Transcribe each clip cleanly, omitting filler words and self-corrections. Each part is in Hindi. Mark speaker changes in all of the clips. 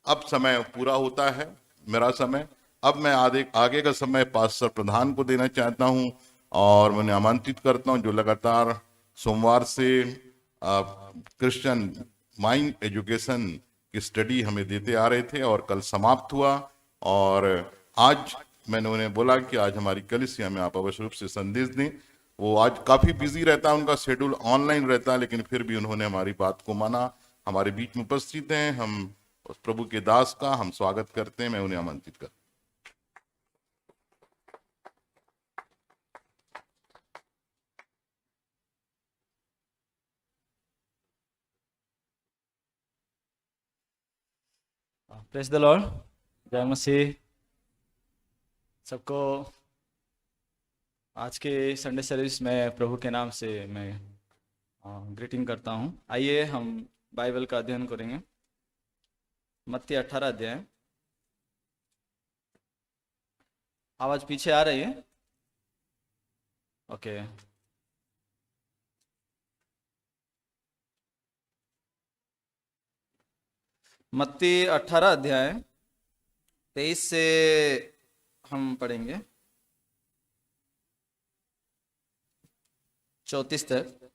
Speaker 1: अब समय पूरा होता है, मेरा समय। अब मैं आगे का समय पास्टर प्रधान को देना चाहता हूं और मैं आमंत्रित करता हूं, जो लगातार सोमवार से क्रिश्चियन माइंड एजुकेशन की स्टडी हमें देते आ रहे थे और कल समाप्त हुआ। और आज मैंने उन्हें बोला कि आज हमारी कलीसिया में आप अवश्य रूप से संदेश दें। वो आज काफी बिजी रहता है, उनका शेड्यूल ऑनलाइन रहता है, लेकिन फिर भी उन्होंने हमारी बात को माना, हमारे बीच में उपस्थित हैं। हम उस प्रभु के दास का हम स्वागत करते हैं। मैं उन्हें आमंत्रित करता हूं।
Speaker 2: प्रेज द लॉर्ड, जय मसीह। सबको आज के संडे सर्विस में प्रभु के नाम से मैं ग्रीटिंग करता हूं। आइए हम बाइबल का अध्ययन करेंगे। मत्ती 18 अध्याय। आवाज पीछे आ रही है? ओके। मत्ती 18 अध्याय 23 से हम पढ़ेंगे 34 तक।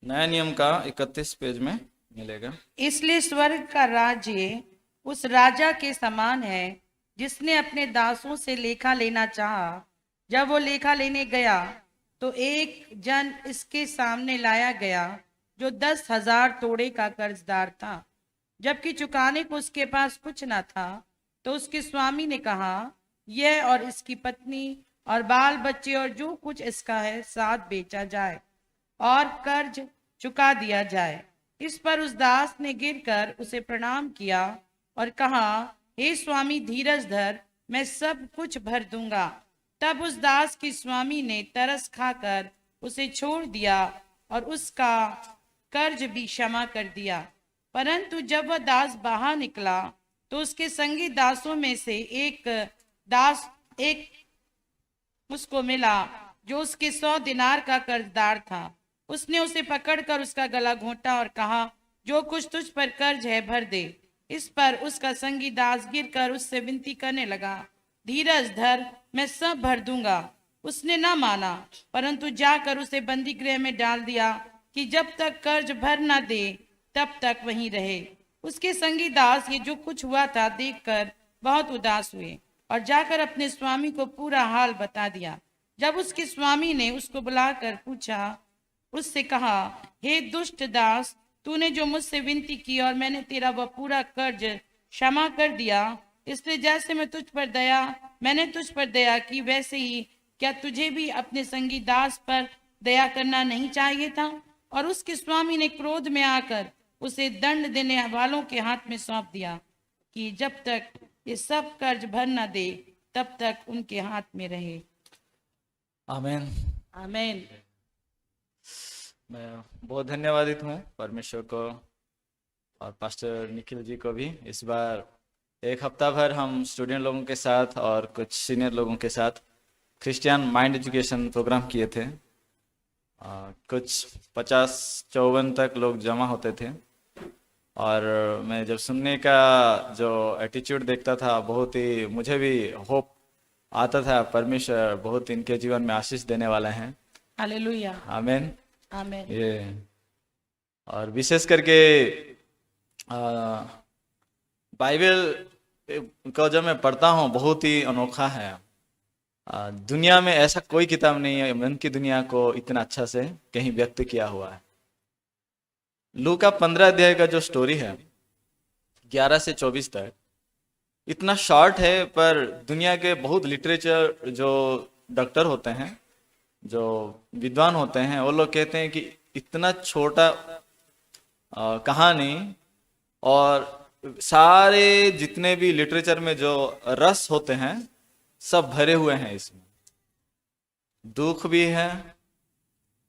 Speaker 2: नया नियम का 31 पेज में मिलेगा।
Speaker 3: इसलिए स्वर्ग का राज्य उस राजा के समान है जिसने अपने दासों से लेखा लेना चाहा। जब वो लेखा लेने गया तो एक जन इसके सामने लाया गया जो 10,000 तोड़े का कर्जदार था। जबकि चुकाने को उसके पास कुछ न था, तो उसके स्वामी ने कहा, यह और इसकी पत्नी और बाल बच्चे और जो कुछ इसका है साथ बेचा जाए और कर्ज चुका दिया जाए। इस पर उस दास ने गिरकर उसे प्रणाम किया और कहा, हे स्वामी, धीरज धर, मैं सब कुछ भर दूंगा। तब उस दास की स्वामी ने तरस खाकर उसे छोड़ दिया और उसका कर्ज भी क्षमा कर दिया। परंतु जब वह दास बाहर निकला तो उसके संगी दासों में से एक उसको मिला जो उसके 100 दिनार का कर्जदार था। उसने उसे पकड़कर उसका गला घोंटा और कहा, जो कुछ तुझ पर कर्ज है भर दे। इस पर उसका संगी दास गिरकर उससे विनती करने लगा, धीरज धर, मैं सब भर दूंगा। उसने न माना, परंतु जाकर उसे बंदी गृह में डाल दिया कि जब तक कर्ज भर न दे तब तक वहीं रहे। उसके संगी दास ये जो कुछ हुआ था देखकर बहुत उदास हुए और जाकर अपने स्वामी को पूरा हाल बता दिया। जब उसके स्वामी ने उसको बुलाकर पूछा, उससे कहा, हे दुष्ट दास, तूने जो मुझसे विनती की और मैंने तेरा वह पूरा कर्ज क्षमा कर दिया, इसलिए जैसे मैंने तुझ पर दया की, वैसे ही क्या तुझे भी अपने संगी दास पर दया करना नहीं चाहिए था? और उसके स्वामी ने क्रोध में आकर उसे दंड देने वालों के हाथ में सौंप दिया कि जब तक ये सब कर्ज भर न दे तब तक उनके हाथ में रहे।
Speaker 2: आमीन।
Speaker 3: आमीन।
Speaker 2: मैं बहुत धन्यवादित हूँ परमेश्वर को और पास्टर निखिल जी को भी। इस बार एक हफ्ता भर हम स्टूडेंट लोगों के साथ और कुछ सीनियर लोगों के साथ क्रिश्चियन माइंड एजुकेशन प्रोग्राम किए थे। कुछ 50-54 तक लोग जमा होते थे और मैं जब सुनने का जो एटीट्यूड देखता था, बहुत ही मुझे भी होप आता था, परमेश्वर बहुत इनके जीवन में आशीष देने वाले हैं।
Speaker 3: हालेलुया।
Speaker 2: आमीन।
Speaker 3: आमीन।
Speaker 2: ये और विशेष करके बाइबल को जब मैं पढ़ता हूँ बहुत ही अनोखा है। दुनिया में ऐसा कोई किताब नहीं है मन की दुनिया को इतना अच्छा से कहीं व्यक्त किया हुआ है। लूका 15 अध्याय का जो स्टोरी है 11 से 24 तक इतना शॉर्ट है, पर दुनिया के बहुत लिटरेचर जो डॉक्टर होते हैं, जो विद्वान होते हैं, वो लोग कहते हैं कि इतना छोटा कहानी और सारे जितने भी लिटरेचर में जो रस होते हैं सब भरे हुए हैं इसमें। दुख भी है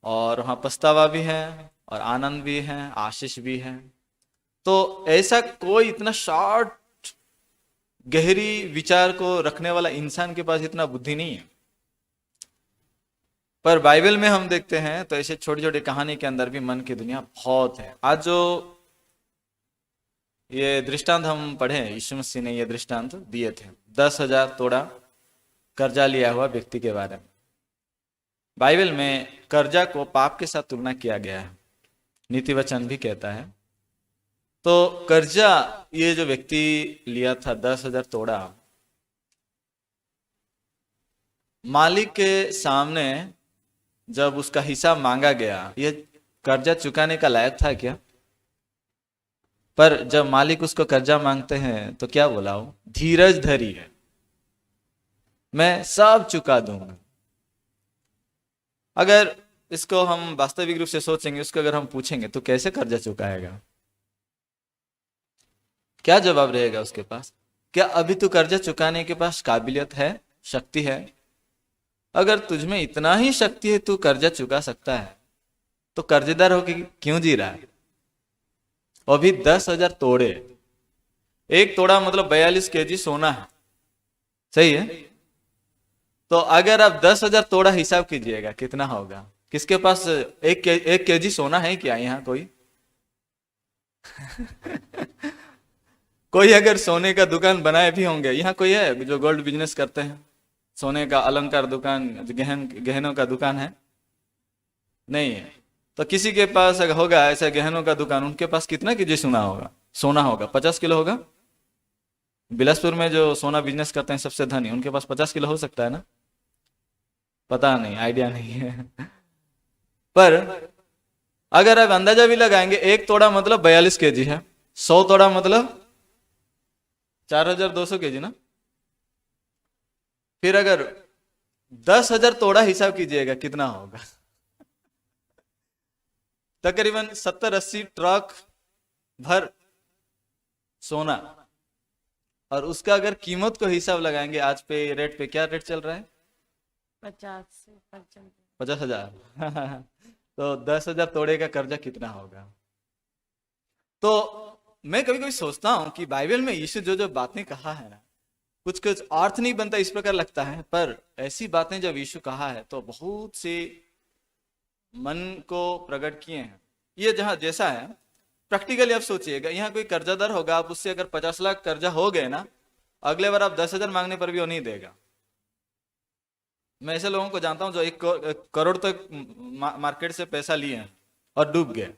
Speaker 2: और वहाँ पछतावा भी है और आनंद भी है, आशीष भी है। तो ऐसा कोई इतना शॉर्ट गहरी विचार को रखने वाला इंसान के पास इतना बुद्धि नहीं है। पर बाइबल में हम देखते हैं तो ऐसे छोटी छोटी कहानी के अंदर भी मन की दुनिया बहुत है। आज जो ये दृष्टांत हम पढ़े, यीशु मसीह ने ये दृष्टांत दिए थे 10,000 तोड़ा कर्जा लिया हुआ व्यक्ति के बारे में। बाइबल में कर्जा को पाप के साथ तुलना किया गया है, नीति वचन भी कहता है। तो कर्जा ये जो व्यक्ति लिया था 10,000 तोड़ा, मालिक के सामने जब उसका हिसाब मांगा गया, ये कर्जा चुकाने का लायक था क्या? पर जब मालिक उसको कर्जा मांगते हैं तो क्या बोला वो? धीरज धरी है, मैं सब चुका दूंगा। अगर इसको हम वास्तविक रूप से सोचेंगे, उसको अगर हम पूछेंगे तो कैसे कर्जा चुकाएगा, क्या जवाब रहेगा उसके पास? क्या अभी तू कर्जा चुकाने के पास काबिलियत है, शक्ति है? अगर तुझमें इतना ही शक्ति है, तू कर्जा चुका सकता है, तो कर्जेदार होके क्यों जी रहा है? और भी 10,000 तोड़े, एक तोड़ा मतलब 42 केजी सोना है, सही है? तो अगर आप 10,000 तोड़ा हिसाब कीजिएगा कितना होगा? किसके पास एक केजी सोना है क्या यहाँ कोई? कोई अगर सोने का दुकान बनाए भी होंगे यहाँ, कोई है जो गोल्ड बिजनेस करते हैं, सोने का अलंकार दुकान, गहनों का दुकान है? नहीं है। तो किसी के पास अगर होगा ऐसा गहनों का दुकान, उनके पास कितना केजी सोना होगा? 50 किलो होगा। बिलासपुर में जो सोना बिजनेस करते हैं सबसे धनी, उनके पास 50 किलो हो सकता है ना? पता नहीं, आइडिया नहीं है। पर अगर आप अंदाजा भी लगाएंगे, एक तोड़ा मतलब 42 केजी है, 100 तोड़ा मतलब 4,200 केजी ना। फिर अगर 10,000 तोड़ा हिसाब कीजिएगा कितना होगा? तकरीबन 70-80 ट्रक भर सोना। और उसका अगर कीमत को हिसाब लगाएंगे आज पे रेट पे, क्या रेट चल रहा है? 50,000। तो 10,000 तोड़े का कर्जा कितना होगा? तो मैं कभी कभी सोचता हूं कि बाइबल में यीशु जो बातें कहा है ना, कुछ कुछ अर्थ नहीं बनता इस प्रकार लगता है, पर ऐसी बातें जब यीशु कहा है तो बहुत से मन को प्रकट किए हैं। ये जहां जैसा है प्रैक्टिकली आप सोचिएगा, यहाँ कोई कर्जादार होगा, आप उससे अगर 50 लाख कर्जा हो गए ना, अगले बार आप 10,000 मांगने पर भी वो नहीं देगा। मैं ऐसे लोगों को जानता हूं जो 1 करोड़ तक मार्केट से पैसा लिए हैं और डूब गए,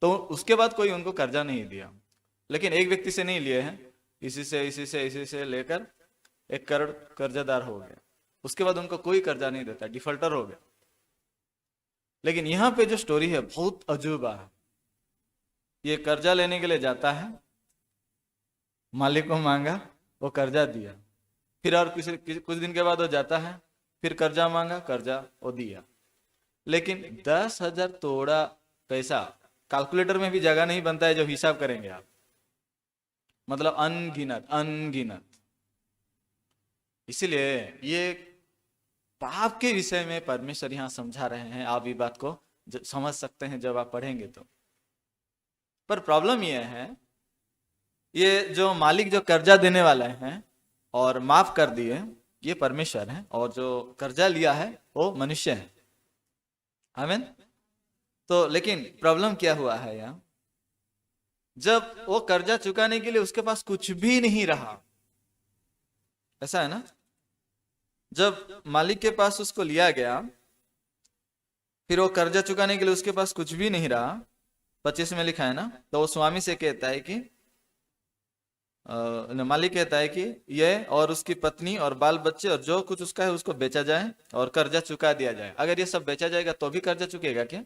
Speaker 2: तो उसके बाद कोई उनको कर्जा नहीं दिया। लेकिन एक व्यक्ति से नहीं लिए हैं, इसी से लेकर 1 करोड़ कर्जदार हो गए, उसके बाद उनको कोई कर्जा नहीं देता, डिफॉल्टर हो गए। लेकिन यहाँ पे जो स्टोरी है बहुत अजूबा है। ये कर्जा लेने के लिए जाता है, मालिक को मांगा, वो कर्जा दिया, फिर और कुछ दिन के बाद वो जाता है, फिर कर्जा मांगा, कर्जा वो दिया। लेकिन 10,000 तोड़ा पैसा कैलकुलेटर में भी जगह नहीं बनता है जो हिसाब करेंगे आप, मतलब अनगिनत। इसलिए ये पाप के विषय में परमेश्वर यहाँ समझा रहे हैं। आप ये बात को समझ सकते हैं जब आप पढ़ेंगे तो। पर प्रॉब्लम यह है, ये जो मालिक जो कर्जा देने वाले हैं और माफ कर दिए, ये परमेश्वर है, और जो कर्जा लिया है वो मनुष्य है। आमीन। तो लेकिन प्रॉब्लम क्या हुआ है यहाँ, जब वो कर्जा चुकाने के लिए उसके पास कुछ भी नहीं रहा, ऐसा है ना, जब मालिक के पास उसको लिया गया, फिर वो कर्जा चुकाने के लिए उसके पास कुछ भी नहीं रहा, 25 में लिखा है ना, तो वो स्वामी से कहता है कि मालिक कहता है कि ये और उसकी पत्नी और बाल बच्चे और जो कुछ उसका है उसको बेचा जाए और कर्जा चुका दिया जाए। अगर ये सब बेचा जाएगा तो भी कर्जा चुकेगा क्या?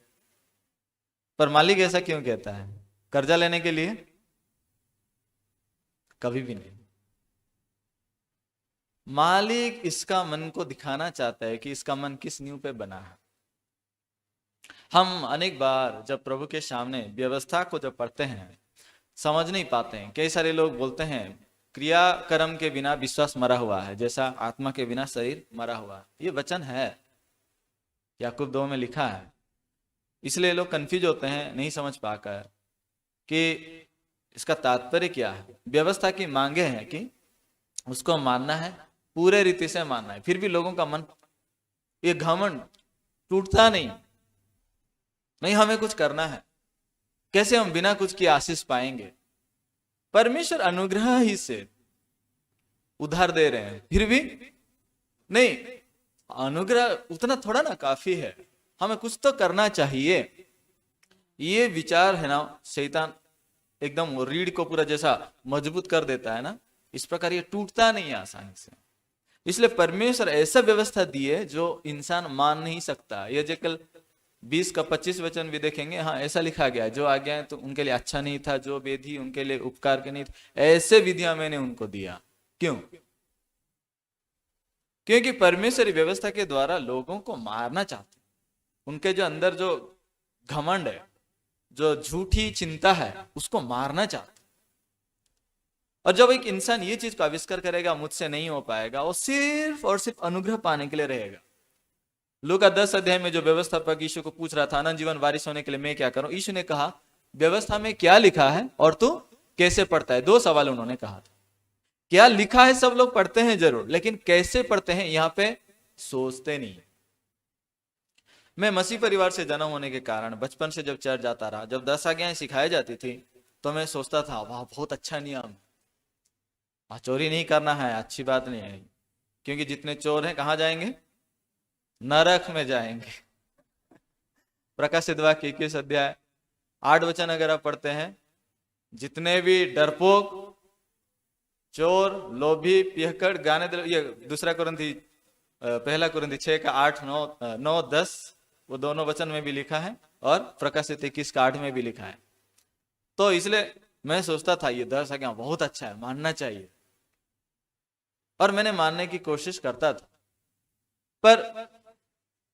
Speaker 2: पर मालिक ऐसा क्यों कहता है? कर्जा लेने के लिए? कभी भी नहीं। मालिक इसका मन को दिखाना चाहता है कि इसका मन किस नींव पे बना है। हम अनेक बार जब प्रभु के सामने व्यवस्था को जब पढ़ते हैं समझ नहीं पाते हैं। कई सारे लोग बोलते हैं क्रिया कर्म के बिना विश्वास मरा हुआ है, जैसा आत्मा के बिना शरीर मरा हुआ है। ये वचन है, याकूब 2 में लिखा है। इसलिए लोग कंफ्यूज होते हैं नहीं समझ पाकर कि इसका तात्पर्य क्या है। व्यवस्था की मांगे हैं कि उसको मानना है, पूरे रीति से मानना है, फिर भी लोगों का मन, ये घमंड टूटता नहीं हमें कुछ करना है, कैसे हम बिना कुछ की आशीष पाएंगे। परमेश्वर अनुग्रह ही से उधार दे रहे हैं, फिर भी नहीं, अनुग्रह उतना थोड़ा ना काफी है, हमें कुछ तो करना चाहिए। ये विचार है ना, शैतान एकदम रीढ़ को पूरा जैसा मजबूत कर देता है ना, इस प्रकार ये टूटता नहीं है आसानी से। इसलिए परमेश्वर ऐसा व्यवस्था दी है जो इंसान मान नहीं सकता। ये जो कल 20 का 25 वचन भी देखेंगे, हाँ ऐसा लिखा गया, जो आज्ञाएं तो उनके लिए अच्छा नहीं था, जो विधि उनके लिए उपकार के नहीं थे, ऐसे विधियां मैंने उनको दिया। क्यों? क्योंकि परमेश्वरी व्यवस्था के द्वारा लोगों को मारना चाहते, उनके जो अंदर जो घमंड है, जो झूठी चिंता है, उसको मारना चाहते। और जब एक इंसान ये चीज का आविष्कार करेगा, मुझसे नहीं हो पाएगा, वो सिर्फ और सिर्फ अनुग्रह पाने के लिए रहेगा। लूका 10 अध्याय में जो व्यवस्थापक यीशु को पूछ रहा था, अनंत जीवन वारिस होने के लिए मैं क्या करूं, यीशु ने कहा व्यवस्था में क्या लिखा है और तू कैसे पढ़ता है। 2 सवाल उन्होंने कहा था। क्या लिखा है सब लोग पढ़ते हैं जरूर, लेकिन कैसे पढ़ते हैं यहां पे सोचते नहीं। मैं मसीह परिवार से जन्म होने के कारण बचपन से जब चर्च जाता रहा, जब 10 आज्ञाएं सिखाई जाती थी तो मैं सोचता था वाह बहुत अच्छा नियम, चोरी नहीं करना है, अच्छी बात नहीं है, क्योंकि जितने चोर हैं कहां जाएंगे, नरक में जाएंगे। प्रकाशित वाक्य 21 अध्याय 8 वचन अगर आप पढ़ते हैं, जितने भी डरपोक, चोर, लोभी, पियक्कड़, गाने, ये 2 कुरिन्थी 1 कुरिन्थी 6 का 8, 9, 10 वो दोनों वचन में भी लिखा है, और प्रकाशित 21 का 8 में भी लिखा है। तो इसलिए मैं सोचता था ये 10 आज्ञा बहुत अच्छा है, मानना चाहिए, और मैंने मानने की कोशिश करता था। पर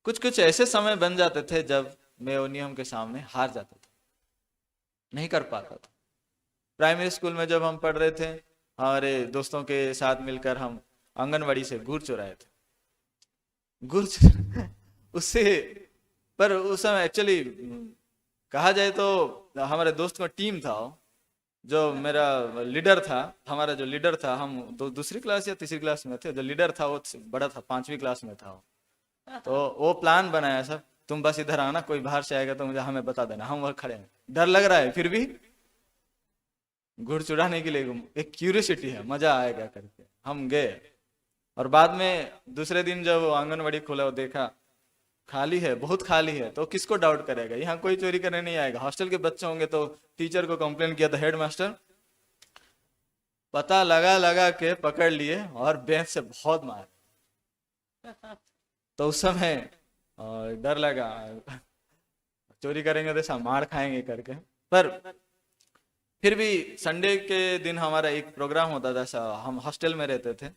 Speaker 2: कुछ कुछ ऐसे समय बन जाते थे जब मैं वो नियम के सामने हार जाता था, नहीं कर पाता था। प्राइमरी स्कूल में जब हम पढ़ रहे थे, हमारे दोस्तों के साथ मिलकर हम आंगनवाड़ी से गुड़ चुराए थे, उससे, पर उस समय एक्चुअली कहा जाए तो हमारे दोस्त का टीम था, जो मेरा लीडर था, हमारा जो लीडर था, हम दूसरी क्लास या तीसरी क्लास में थे, जो लीडर था वो बड़ा था, 5वीं क्लास में था। तो वो प्लान बनाया सब, तुम बस इधर आना, कोई बाहर से आएगा तो मुझे हमें बता देना, हम वहां खड़े हैं, डर लग रहा है, फिर भी गुड़ चुराने के लिए एक क्यूरियोसिटी है, मजा आएगा करके हम गए। और बाद में दूसरे दिन जब आंगनवाड़ी खोला, वो देखा खाली है, बहुत खाली है, तो किसको डाउट करेगा, यहाँ कोई चोरी करने नहीं आएगा। हॉस्टल के बच्चे होंगे तो टीचर को कंप्लेन किया था, हेडमास्टर पता लगा के पकड़ लिए और बेंच से बहुत मार। तो उस समय डर लगा, चोरी करेंगे तो ऐसा मार खाएंगे करके। पर फिर भी संडे के दिन हमारा एक प्रोग्राम होता था, हम हॉस्टल में रहते थे।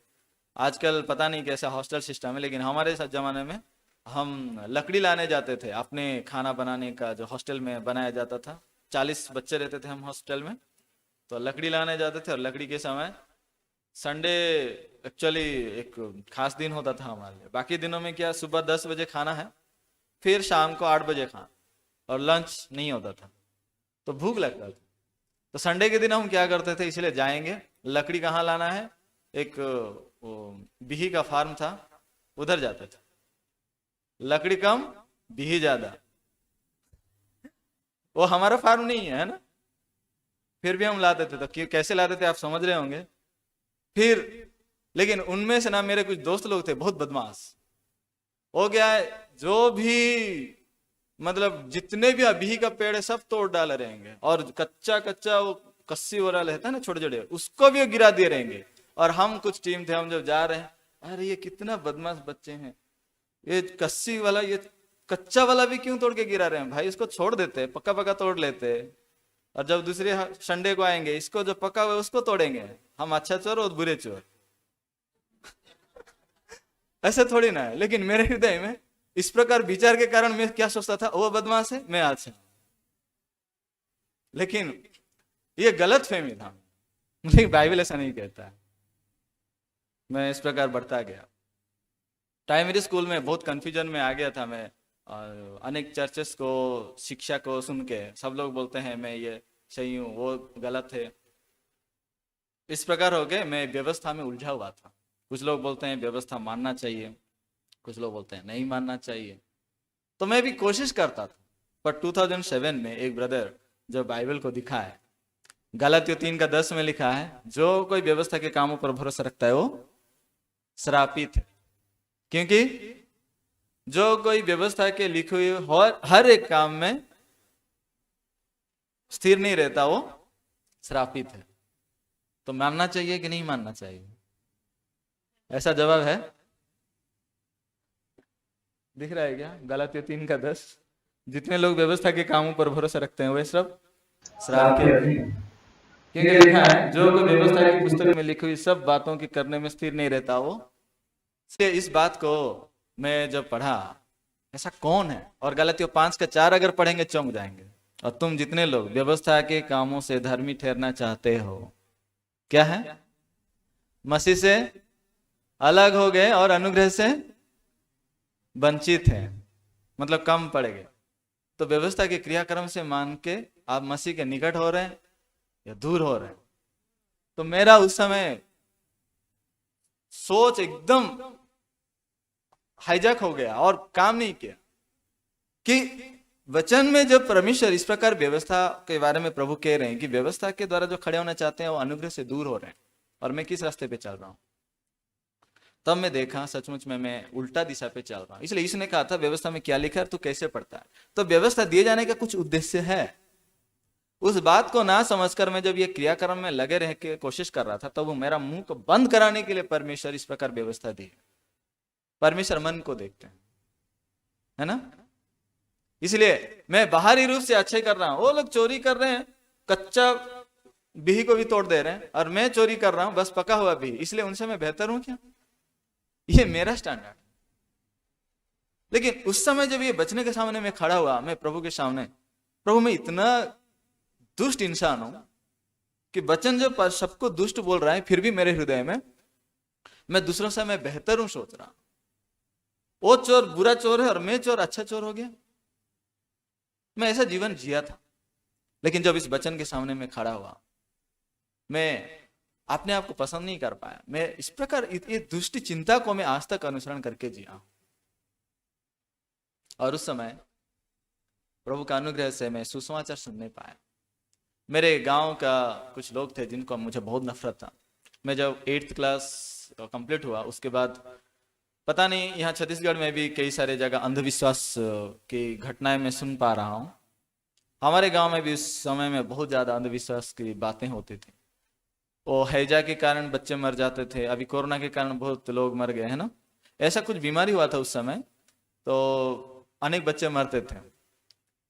Speaker 2: आजकल पता नहीं कैसा हॉस्टल सिस्टम है, लेकिन हमारे जमाने में हम लकड़ी लाने जाते थे, अपने खाना बनाने का जो हॉस्टल में बनाया जाता था। 40 बच्चे रहते थे हम हॉस्टल में, तो लकड़ी लाने जाते थे। और लकड़ी के समय संडे एक्चुअली एक खास दिन होता था हमारे लिए। बाकी दिनों में क्या, सुबह 10 बजे खाना है, फिर शाम को 8 बजे खाना, और लंच नहीं होता था, तो भूख लगता था। तो संडे के दिन हम क्या करते थे, इसलिए जाएंगे, लकड़ी कहाँ लाना है, एक बिही का फार्म था, उधर जाते थे। लकड़ी कम बिही ज्यादा, वो हमारा फार्म नहीं है ना, फिर भी हम लाते थे। तो कैसे लाते थे आप समझ रहे होंगे। फिर लेकिन उनमें से ना मेरे कुछ दोस्त लोग थे बहुत बदमाश, हो गया है, जो भी मतलब जितने भी अभी का पेड़ है सब तोड़ डाले रहेंगे, और कच्चा वो कस्सी वाला रहता है ना छोटे छोटे, उसको भी गिरा दिए रहेंगे। और हम कुछ टीम थे, हम जब जा रहे हैं, अरे ये कितना बदमाश बच्चे हैं, ये कस्सी वाला, ये कच्चा वाला भी क्यों तोड़ के गिरा रहे हैं भाई, इसको छोड़ देते, पक्का पक्का तोड़ लेते, और जब दूसरे संडे को आएंगे, इसको जो पका हुआ है उसको तोड़ेंगे। हम अच्छा चोर और बुरे चोर ऐसे थोड़ी ना है। लेकिन मेरे हृदय में इस प्रकार विचार के कारण मैं क्या सोचता था, वो बदमाश है, मैं अच्छा। लेकिन ये गलत फहमी था, मुझे बाइबल ऐसा नहीं कहता है। मैं इस प्रकार बढ़ता गया। प्राइमरी स्कूल में बहुत कंफ्यूजन में आ गया था मैं, और अनेक चर्चेस को, शिक्षा को सुन के सब लोग बोलते हैं मैं ये सही हूँ, वो गलत है। इस प्रकार हो गए, मैं व्यवस्था में उलझा हुआ था। कुछ लोग बोलते हैं व्यवस्था मानना चाहिए, कुछ लोग बोलते हैं नहीं मानना चाहिए। तो मैं भी कोशिश करता था। पर 2007 में एक ब्रदर जो बाइबल को दिखाए, गलातियों 3:10 में लिखा है, जो कोई व्यवस्था के कामों पर भरोसा रखता है वो श्रापित है। क्योंकि जो कोई व्यवस्था के लिखी हुई हर एक काम में स्थिर नहीं रहता वो श्रापित है। तो मानना चाहिए कि नहीं मानना चाहिए? ऐसा जवाब है, दिख रहा है क्या? गलातियों 3:10, जितने लोग व्यवस्था के कामों पर भरोसा रखते हैं वे सब श्रापित हैं। क्योंकि लिखा है, जो कोई व्यवस्था की पुस्तक में लिखी हुई सब बातों की करने में स्थिर नहीं रहता वो। इस बात को मैं जब पढ़ा, ऐसा कौन है? और गलातियों 5:4 अगर पढ़ेंगे चौंक जाएंगे। और तुम जितने लोग व्यवस्था के कामों से धर्मी ठहरना चाहते हो, क्या है? मसीह से अलग हो गए और अनुग्रह से वंचित हैं, मतलब कम पड़ गए। तो व्यवस्था के क्रियाक्रम से मान के आप मसीह के निकट हो रहे हैं या दूर हो रहे हैं? तो मेरा उस समय सोच एकदम हाईजैक हो गया और काम नहीं किया कि वचन में जब परमेश्वर इस प्रकार व्यवस्था के बारे में प्रभु कह रहे हैं कि व्यवस्था के द्वारा जो खड़े होना चाहते हैं वो अनुग्रह से दूर हो रहे हैं, और मैं किस रास्ते पे चल रहा हूं, तब मैं देखा सचमुच में मैं उल्टा दिशा पे चल रहा हूं। इसलिए इसने कहा था व्यवस्था में क्या लिखा है तू कैसे पढ़ता है? तो व्यवस्था दिए जाने का कुछ उद्देश्य है। उस बात को ना समझकर मैं जब ये क्रियाक्रम में लगे रह के कोशिश कर रहा था, तब वो मेरा मुंह को बंद कराने के लिए परमेश्वर इस प्रकार व्यवस्था दी। परमेश्वर मन को देखते हैं, है ना? इसलिए मैं बाहरी रूप से अच्छा ही कर रहा हूं, वो लोग चोरी कर रहे हैं, कच्चा बिही को भी तोड़ दे रहे हैं, और मैं चोरी कर रहा हूं बस पका हुआ बिही, इसलिए उनसे मैं बेहतर हूं क्या? ये मेरा स्टैंडर्ड। लेकिन उस समय जब ये बचने के सामने मैं खड़ा हुआ, मैं प्रभु के सामने, प्रभु मैं इतना दुष्ट इंसान हूं कि वचन जो सबको दुष्ट बोल रहा है, फिर भी मेरे हृदय में मैं दूसरों से मैं बेहतर हूं सोच रहा। वो चोर बुरा चोर है और मैं चोर अच्छा चोर हो गया। मैं ऐसा जीवन जिया था। लेकिन जब इस वचन के सामने मैं खड़ा हुआ, मैं अपने आप को पसंद नहीं कर पाया। मैं इस प्रकार ये दुष्ट चिंता को मैं आज तक अनुसरण करके जिया। और उस समय प्रभु का अनुग्रह से मैं सुसमाचार सुनने पाया। मेरे गांव का कुछ लोग थे जिनको मुझे बहुत नफरत था। मैं जब 8th क्लास कंप्लीट हुआ, उसके बाद पता नहीं यहाँ छत्तीसगढ़ में भी कई सारे जगह अंधविश्वास की घटनाएं मैं सुन पा रहा हूँ। हमारे गांव में भी उस समय में बहुत ज्यादा अंधविश्वास की बातें होती थी। वो हैजा के कारण बच्चे मर जाते थे, अभी कोरोना के कारण बहुत लोग मर गए, है ना? ऐसा कुछ बीमारी हुआ था उस समय, तो अनेक बच्चे मरते थे।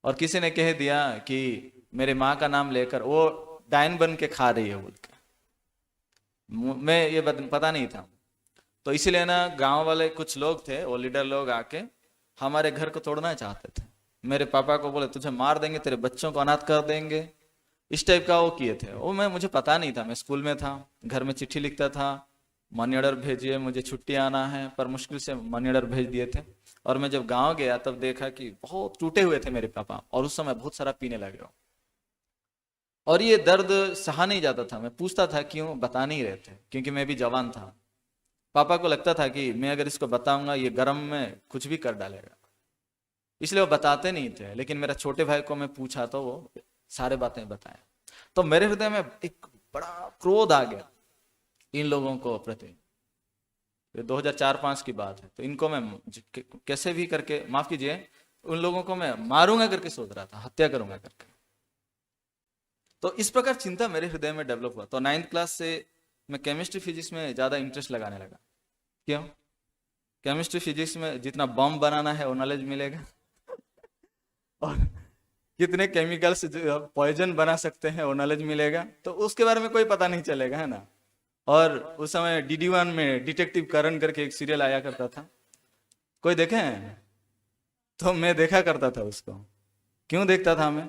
Speaker 2: और किसी ने कह दिया कि मेरे माँ का नाम लेकर वो डायन बन के खा रही है बोल के। मैं ये पता नहीं था। तो इसलिए ना गांव वाले कुछ लोग थे, वो लीडर लोग आके हमारे घर को तोड़ना चाहते थे। मेरे पापा को बोले तुझे मार देंगे, तेरे बच्चों को अनाथ कर देंगे, इस टाइप का वो किए थे। वो मुझे पता नहीं था, मैं स्कूल में था, घर में चिट्ठी लिखता था, मनी ऑर्डर भेजिए मुझे छुट्टी आना है, पर मुश्किल से मनी ऑर्डर भेज दिए थे। और मैं जब गांव गया तब देखा कि बहुत टूटे हुए थे मेरे पापा, और उस समय बहुत सारा पीने लगे। और ये दर्द सहा नहीं जाता था। मैं पूछता था क्यों, बता नहीं रहे थे, क्योंकि मैं भी जवान था। पापा को लगता था कि मैं अगर इसको बताऊंगा ये गर्म में कुछ भी कर डालेगा, इसलिए वो बताते नहीं थे। लेकिन मेरा छोटे भाई को मैं पूछा तो वो सारे बातें बताए। तो मेरे हृदय में एक बड़ा क्रोध आ गया इन लोगों को प्रति। 2004-5 की बात है। तो इनको मैं कैसे भी करके, माफ कीजिए, उन लोगों को मैं मारूंगा करके सोच रहा था, हत्या करूंगा करके। तो इस प्रकार चिंता मेरे हृदय में डेवलप हुआ। तो 9th क्लास से मैं केमिस्ट्री फिजिक्स में ज्यादा इंटरेस्ट लगाने लगा। क्यों? केमिस्ट्री फिजिक्स में जितना बम बनाना है वो नॉलेज मिलेगा और कितने केमिकल से पॉइजन बना सकते हैं वो नॉलेज मिलेगा। तो उसके बारे में कोई पता नहीं चलेगा, है ना? और उस समय DD1 में डिटेक्टिव करण करके एक सीरियल आया करता था, कोई देखे हैं? तो मैं देखा करता था उसको। क्यों देखता था मैं?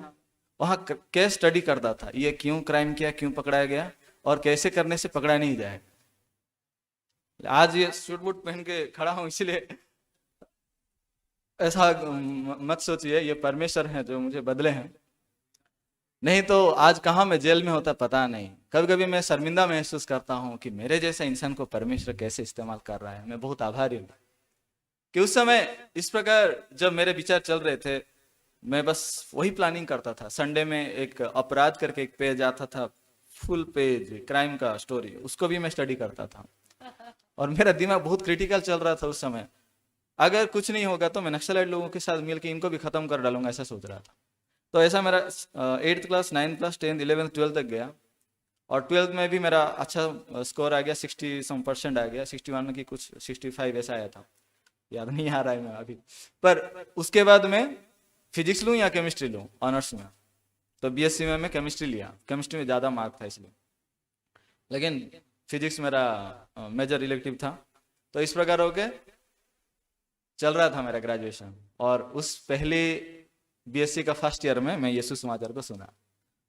Speaker 2: वहां केस स्टडी करता था, ये क्यों क्राइम किया, क्यों पकड़ाया गया, और कैसे करने से पकड़ा नहीं जाएगा। आज ये सूट बूट पहन के खड़ा हूं, इसलिए ऐसा मत सोचिए ये परमेश्वर है जो मुझे बदले हैं, नहीं तो आज कहाँ मैं जेल में होता पता नहीं। कभी कभी मैं शर्मिंदा महसूस करता हूँ कि मेरे जैसा इंसान को परमेश्वर कैसे इस्तेमाल कर रहा है। मैं बहुत आभारी हूँ कि उस समय इस प्रकार जब मेरे विचार चल रहे थे, मैं बस वही प्लानिंग करता था। संडे में एक अपराध करके एक पेज आता था फुल पेज क्राइम का स्टोरी, उसको भी मैं स्टडी करता था। और मेरा दिमाग बहुत क्रिटिकल चल रहा था उस समय। अगर कुछ नहीं होगा तो मैं नक्सलाइट लोगों के साथ मिलकर इनको भी खत्म कर डालूंगा, ऐसा सोच रहा था। तो ऐसा मेरा 8th class, 9th class, 10th, 11th, 12th तक गया। और 12th में भी मेरा अच्छा स्कोर आ गया, 60% आ गया, 61 की कुछ 65 ऐसा आया था, याद नहीं आ रहा है मैं अभी। पर उसके बाद मैं फिजिक्स लूँ या केमिस्ट्री लूँ ऑनर्स में, तो बीएससी में मैं केमिस्ट्री लिया, केमिस्ट्री में ज़्यादा मार्क था इसलिए। लेकिन फिजिक्स मेरा मेजर इलेक्टिव था। तो इस प्रकार हो के चल रहा था मेरा ग्रेजुएशन। और उस पहले बीएससी का फर्स्ट ईयर में मैं यीशु समाचार को सुना।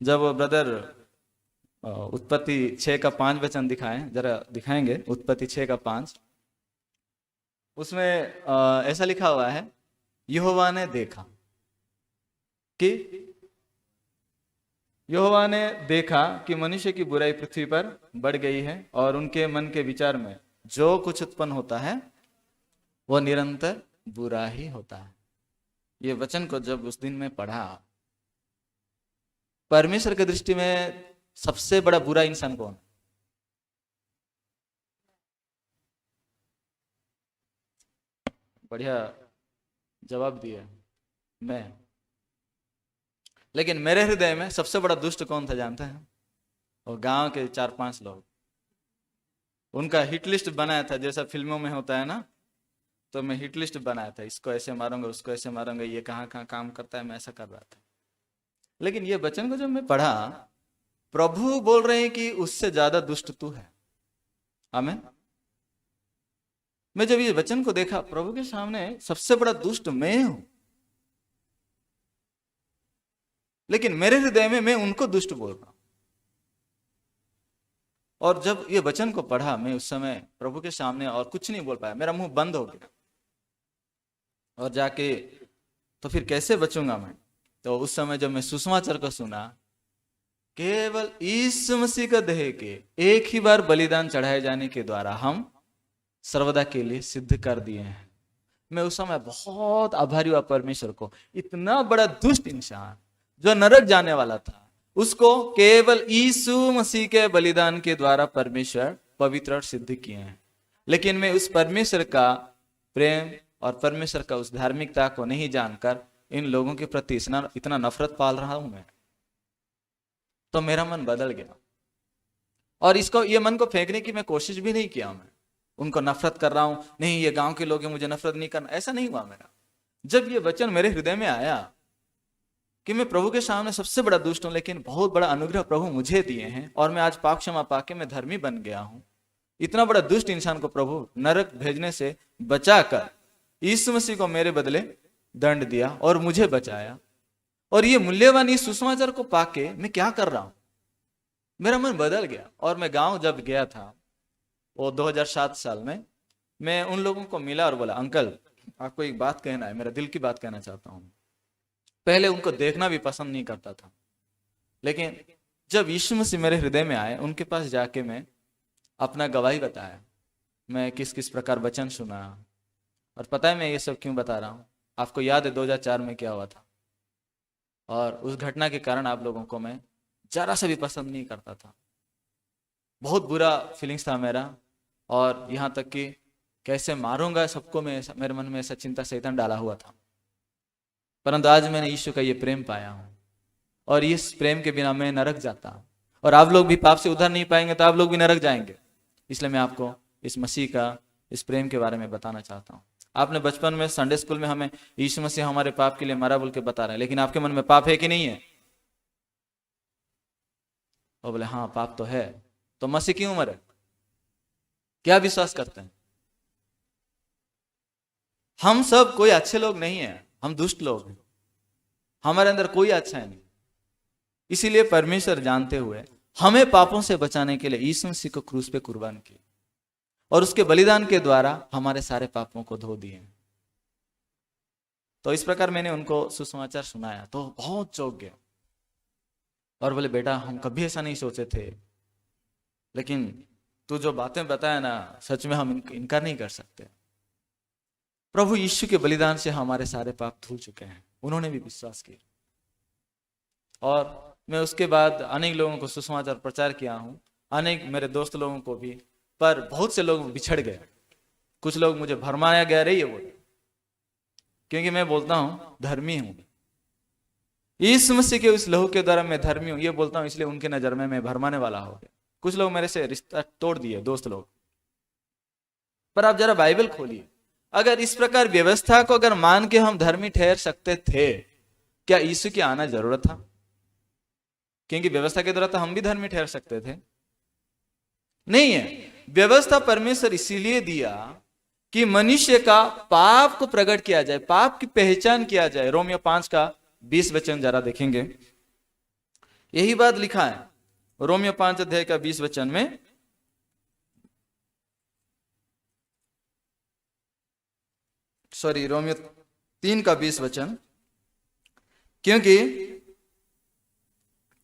Speaker 2: जब ब्रदर उत्पत्ति 6 का 5 वचन दिखाएं, जरा दिखाएंगे उत्पत्ति 6 का 5। उसमें ऐसा लिखा हुआ है, यहोवा ने देखा कि यहोवा ने देखा कि मनुष्य की बुराई पृथ्वी पर बढ़ गई है और उनके मन के विचार में जो कुछ उत्पन्न होता है वह निरंतर बुरा ही होता है। ये वचन को जब उस दिन में पढ़ा, परमेश्वर की दृष्टि में सबसे बड़ा बुरा इंसान कौन? बढ़िया जवाब दिया, मैं। लेकिन मेरे हृदय में सबसे बड़ा दुष्ट कौन था जानते हैं? और गांव के 4-5 लोग। उनका हिट लिस्ट बनाया था, जैसा फिल्मों में होता है ना, तो मैं हिट लिस्ट बनाया था, इसको ऐसे मारूंगा, उसको ऐसे मारूंगा, ये कहाँ कहाँ काम करता है, मैं ऐसा कर रहा था। लेकिन ये वचन को जब मैं पढ़ा, प्रभु बोल रहे हैं कि उससे ज्यादा दुष्ट तू है। आमीन। मैं जब ये वचन को देखा, प्रभु के सामने सबसे बड़ा दुष्ट मैं हूं, लेकिन मेरे हृदय में मैं उनको दुष्ट बोल रहा हूं। और जब ये वचन को पढ़ा, मैं उस समय प्रभु के सामने और कुछ नहीं बोल पाया, मेरा मुंह बंद हो गया। और जाके तो फिर कैसे बचूंगा मैं? तो उस समय जब मैं सुसमाचार को सुना, केवल यीशु मसीह का देह के एक ही बार बलिदान चढ़ाए जाने के द्वारा हम सर्वदा के लिए सिद्ध कर दिए हैं, मैं उस समय बहुत आभारी हुआ परमेश्वर को। इतना बड़ा दुष्ट इंसान जो नरक जाने वाला था, उसको केवल यीशु मसीह के बलिदान के द्वारा परमेश्वर पवित्र और सिद्ध किए हैं। लेकिन मैं उस परमेश्वर का प्रेम और परमेश्वर का उस धार्मिकता को नहीं जानकर इन लोगों के प्रति इतना नफरत पाल रहा हूं मैं। तो मेरा मन बदल गया। और इसको, ये मन को फेंकने की मैं कोशिश भी नहीं किया। मैं उनको नफरत कर रहा हूं, नहीं ये गांव के लोग हैं, मुझे नफरत नहीं करना, ऐसा नहीं हुआ मेरा। जब ये वचन मेरे हृदय में आया कि मैं प्रभु के सामने सबसे बड़ा दुष्ट हूं, लेकिन बहुत बड़ा अनुग्रह प्रभु मुझे दिए हैं और मैं आज पाप क्षमा पाके मैं धर्मी बन गया हूं। इतना बड़ा दुष्ट इंसान को प्रभु नरक भेजने से बचाकर यीशु मसीह को मेरे बदले दंड दिया और मुझे बचाया। और ये मूल्यवान इस सुसमाचार को पाके मैं क्या कर रहा हूं, मेरा मन बदल गया। और मैं गांव जब गया था, वो 2007 साल में, मैं उन लोगों को मिला और बोला, अंकल आपको एक बात कहना है, मेरा दिल की बात कहना चाहता हूं। पहले उनको देखना भी पसंद नहीं करता था, लेकिन जब यीशु मसीह मेरे हृदय में आए, उनके पास जाके मैं अपना गवाही बताया, मैं किस किस प्रकार वचन सुना। और पता है मैं ये सब क्यों बता रहा हूँ? आपको याद है 2004 में क्या हुआ था? और उस घटना के कारण आप लोगों को मैं जरा सा भी पसंद नहीं करता था। बहुत बुरा फीलिंग्स था मेरा, और यहाँ तक कि कैसे मारूंगा सबको, मैं मेरे मन में ऐसा चिंता शैतान डाला हुआ था। परंतु आज मैंने यीशु का ये प्रेम पाया हूँ, और इस प्रेम के बिना मैं नरक जाता हूँ। और आप लोग भी पाप से उधर नहीं पाएंगे तो आप लोग भी नरक जाएंगे। इसलिए मैं आपको इस मसीह का, इस प्रेम के बारे में बताना चाहता हूँ। आपने बचपन में संडे स्कूल में हमें यीशु मसीह हमारे पाप के लिए मरा बोल के बता रहे हैं, लेकिन आपके मन में पाप है कि नहीं है? वो बोले हाँ पाप तो है। तो मसीह क्यों मरे? क्या विश्वास करते हैं? हम सब कोई अच्छे लोग नहीं है, हम दुष्ट लोग हैं, हमारे अंदर कोई अच्छा है नहीं। इसीलिए परमेश्वर जानते हुए हमें पापों से बचाने के लिए यीशु मसीह को क्रूस पे कुर्बान किया, और उसके बलिदान के द्वारा हमारे सारे पापों को धो दिए। तो इस प्रकार मैंने उनको सुसमाचार सुनाया तो बहुत चौंक गए और बोले बेटा हम कभी ऐसा नहीं सोचे थे, लेकिन तू जो बातें बताया ना, सच में हम इनकार नहीं कर सकते। प्रभु यीशु के बलिदान से हमारे सारे पाप धुल चुके हैं। उन्होंने भी विश्वास किया और मैं उसके बाद अनेक लोगों को सुसमाचार प्रचार किया हूँ, अनेक मेरे दोस्त लोगों को भी, पर बहुत से लोग बिछड़ गए। कुछ लोग मुझे भरमाया गया रही है बोले, क्योंकि मैं बोलता हूँ धर्मी हूँ, यीशु मसीह के उस लहू के द्वारा मैं धर्मी हूँ, ये बोलता हूँ, इसलिए उनके नजर में मैं भरमाने वाला हो गया। कुछ लोग मेरे से रिश्ता तोड़ दिए, दोस्त लोग। पर आप जरा बाइबल खोलिए, अगर इस प्रकार व्यवस्था को अगर मान के हम धर्मी ठहर सकते थे, क्या यीशु की आना जरूरत था? क्योंकि व्यवस्था के द्वारा तो हम भी धर्मी ठहर सकते थे। नहीं है, व्यवस्था परमेश्वर इसीलिए दिया कि मनुष्य का पाप को प्रकट किया जाए, पाप की पहचान किया जाए। रोमियो 5:20 वचन जरा देखेंगे, यही बात लिखा है रोमियो 5:20 में। सॉरी, रोमियो 3:20, क्योंकि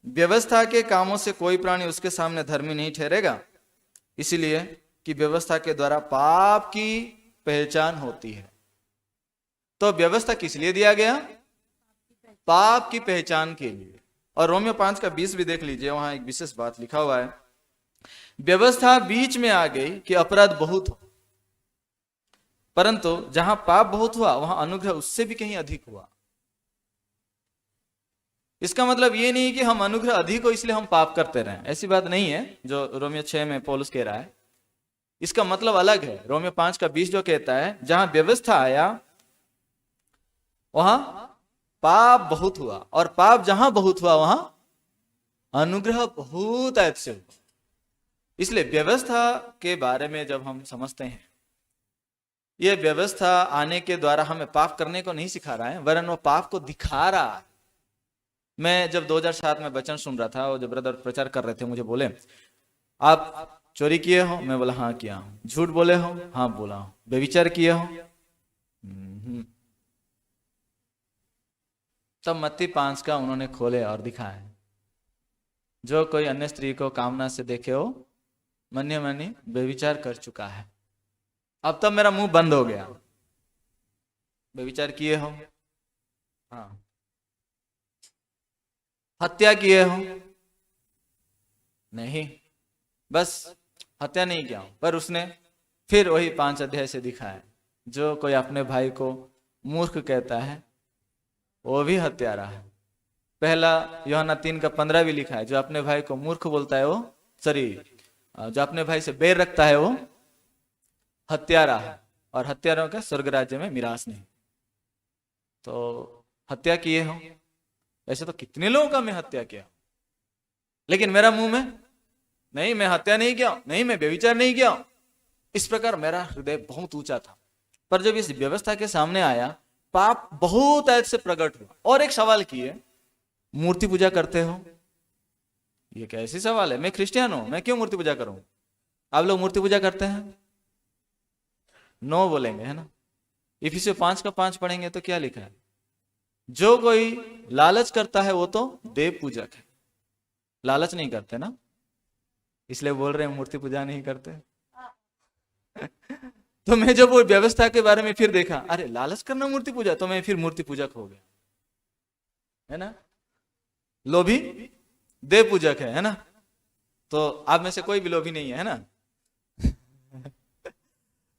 Speaker 2: व्यवस्था के कामों से कोई प्राणी उसके सामने धर्मी नहीं ठहरेगा, इसलिए कि व्यवस्था के द्वारा पाप की पहचान होती है। तो व्यवस्था किस लिए दिया गया? पाप की पहचान के लिए। और रोमियो 5:20 भी देख लीजिए, वहां एक विशेष बात लिखा हुआ है, व्यवस्था बीच में आ गई कि अपराध बहुत हो, परंतु जहां पाप बहुत हुआ वहां अनुग्रह उससे भी कहीं अधिक हुआ। इसका मतलब ये नहीं कि हम अनुग्रह अधिक हो इसलिए हम पाप करते रहें, ऐसी बात नहीं है जो रोमियो 6 में पौलुस कह रहा है। इसका मतलब अलग है। रोमियो 5:20 जो कहता है, जहां व्यवस्था आया वहां पाप बहुत हुआ, और पाप जहां बहुत हुआ वहां अनुग्रह बहुत ऐसे हुआ। इसलिए व्यवस्था के बारे में जब हम समझते हैं, यह व्यवस्था आने के द्वारा हमें पाप करने को नहीं सिखा रहा है, वरन वो पाप को दिखा रहा है। मैं जब 2007 में वचन सुन रहा था, और जब ब्रदर प्रचार कर रहे थे, मुझे बोले आप चोरी किए हो? मैं बोला हाँ किया हूं। झूठ बोले हो? हाँ बोला हूं। व्यभिचार किए हो? तब मत्ती 5 का उन्होंने खोले और दिखाया, जो कोई अन्य स्त्री को कामना से देखे हो मन्य मनी व्यभिचार कर चुका है। अब तब मेरा मुंह बंद हो गया। व्यभिचार किए हो? हाँ। हत्या किए हो? नहीं, बस हत्या नहीं किया हूं। पर उसने फिर वही 5 अध्याय से दिखाया, जो कोई अपने भाई को मूर्ख कहता है वो भी हत्यारा है। पहला यूहन्ना 3:15 भी लिखा है, जो अपने भाई को मूर्ख बोलता है वो, सॉरी, जो अपने भाई से बैर रखता है वो हत्यारा है, और हत्यारों का स्वर्ग राज्य में मिरास नहीं। तो हत्या किए हो? ऐसे तो कितने लोगों का मैं हत्या किया, लेकिन मेरा मुंह में नहीं, मैं हत्या नहीं किया, नहीं मैं व्यभिचार नहीं किया। इस प्रकार मेरा हृदय बहुत ऊंचा था। पर जब इस व्यवस्था के सामने आया, पाप बहुत ऐसे प्रकट हुआ। और एक सवाल किए, मूर्ति पूजा करते हो? ये कैसी सवाल है? मैं क्रिश्चियन हूं, मैं क्यों मूर्ति पूजा करूं? आप लोग मूर्ति पूजा करते हैं? नो बोलेंगे, है ना। इफिसियों 5:5 पढ़ेंगे तो क्या लिखा है? जो कोई लालच करता है वो तो देव पूजक है। लालच नहीं करते ना, इसलिए बोल रहे हैं मूर्ति पूजा नहीं करते। तो मैं जब वो व्यवस्था के बारे में फिर देखा, अरे लालच करना मूर्ति पूजा, तो मैं फिर मूर्ति पूजक हो गया, है ना। लोभी देव पूजक है ना। तो आप में से कोई भी लोभी नहीं है ना।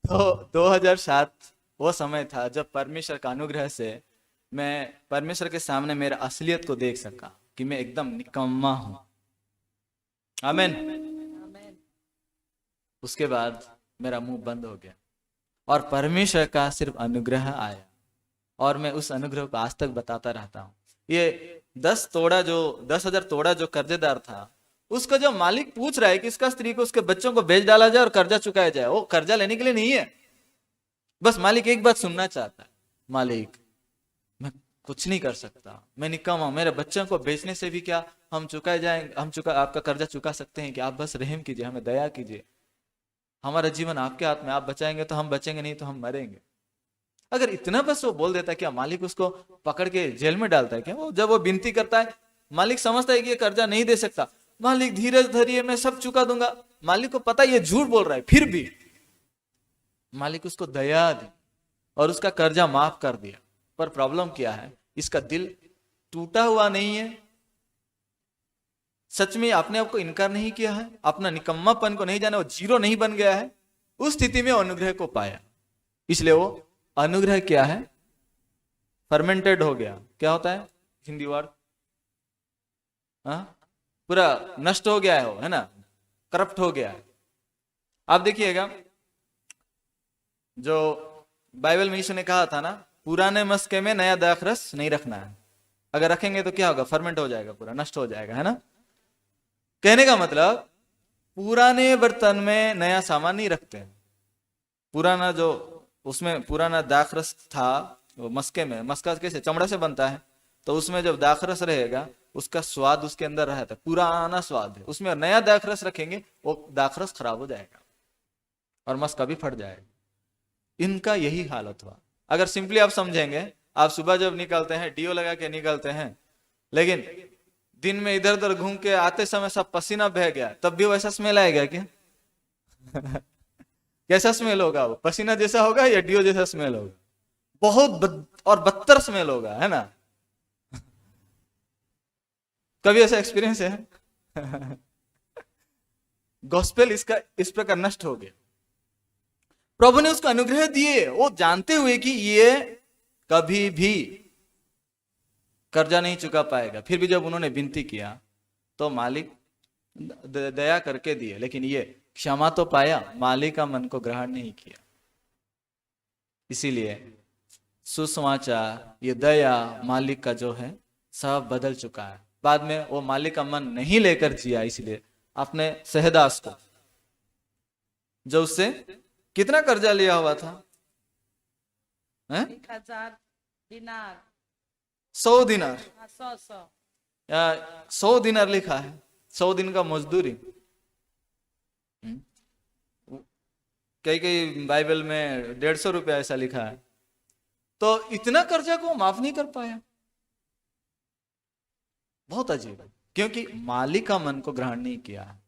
Speaker 2: तो 2007 वो समय था जब परमेश्वर का अनुग्रह से मैं परमेश्वर के सामने मेरा असलियत को देख सका कि मैं एकदम निकम्मा हूं। आमीन। उसके बाद मेरा मुंह बंद हो गया, और परमेश्वर का सिर्फ अनुग्रह आया, और मैं उस अनुग्रह को आज तक बताता रहता हूं। ये 10,000 तोड़ा जो कर्जेदार था, उसका जो मालिक पूछ रहा है कि इसका स्त्री को उसके बच्चों को बेच डाला जाए और कर्जा चुकाया जाए, वो कर्जा लेने के लिए नहीं है। बस मालिक एक बात सुनना चाहता है, मालिक मैं कुछ नहीं कर सकता, मैं निकम्मा, मेरे बच्चों को बेचने से भी क्या हम चुकाए जाएंगे, आपका कर्जा चुका सकते हैं कि आप बस रहम कीजिए, हमें दया कीजिए, हमारा जीवन आपके हाथ में, आप बचाएंगे तो हम बचेंगे, नहीं तो हम मरेंगे। अगर इतना बस वो बोल देता है, क्या मालिक उसको पकड़ के जेल में डालता है क्या? वो जब वो विनती करता है, मालिक समझता है कि ये कर्जा नहीं दे सकता, मालिक धीरज धरिए, मैं सब चुका दूंगा। मालिक को पता है ये झूठ बोल रहा है, फिर भी मालिक उसको दया दी और उसका कर्जा माफ कर दिया। पर प्रॉब्लम क्या है, इसका दिल टूटा हुआ नहीं है, सच में आपने आपको इनकार नहीं किया है, अपना निकम्मापन को नहीं जाना, वो जीरो नहीं बन गया है, उस स्थिति में वो अनुग्रह को पाया। इसलिए वो अनुग्रह क्या है, फर्मेंटेड हो गया। क्या होता है हिंदी वर्ड, पूरा नष्ट हो गया है वो, है ना, करप्ट हो गया है। आप देखिएगा जो बाइबल में यीशु ने कहा था ना, पुराने मस्के में नया दाखरस नहीं रखना है, अगर रखेंगे तो क्या होगा, फर्मेंट हो जाएगा, पूरा नष्ट हो जाएगा, है ना। कहने का मतलब पुराने बर्तन में नया सामान नहीं रखते हैं। पुराना जो उसमें पुराना दाखरस था वो मस्के में, मस्का कैसे चमड़ा से बनता है, तो उसमें जब दाखरस रहेगा उसका स्वाद उसके अंदर रहता है, पुराना स्वाद है, उसमें नया दाखरस रखेंगे वो दाखरस खराब हो जाएगा और मस्का भी फट जाएगा। इनका यही हालत हुआ। अगर सिंपली आप समझेंगे, आप सुबह जब निकलते हैं डीओ लगा के निकलते हैं, लेकिन दिन में इधर उधर घूम के आते समय सब पसीना बह गया, तब भी वैसा स्मेल आएगा क्या? कैसा स्मेल होगा वो, पसीना जैसा होगा या डीओ जैसा स्मेल होगा? बहुत और बदतर स्मेल होगा, है ना। कभी ऐसा एक्सपीरियंस है? गॉस्पेल इसका इस प्रकार नष्ट हो गया। प्रभु ने उसको अनुग्रह दिए, वो जानते हुए कि ये कभी भी कर्जा नहीं चुका पाएगा, फिर भी जब उन्होंने विनती किया तो मालिक दया करके दिए, लेकिन ये क्षमा तो पाया, मालिक का मन को ग्रहण नहीं किया। इसीलिए सुसमाचार, ये दया मालिक का जो है सब बदल चुका है। बाद में वो मालिक का मन नहीं लेकर जिया, इसलिए अपने सहदास को, जो उससे कितना कर्जा लिया हुआ था,
Speaker 3: 1000 दिनार,
Speaker 2: 100 दिनार,
Speaker 3: 100
Speaker 2: 100 दिनार लिखा है, 100 दिन का मजदूरी। कई कई बाइबल में 150 रुपया ऐसा लिखा है। तो इतना कर्जा को माफ नहीं कर पाया, बहुत अजीब है, क्योंकि मालिक का मन को ग्रहण नहीं किया है।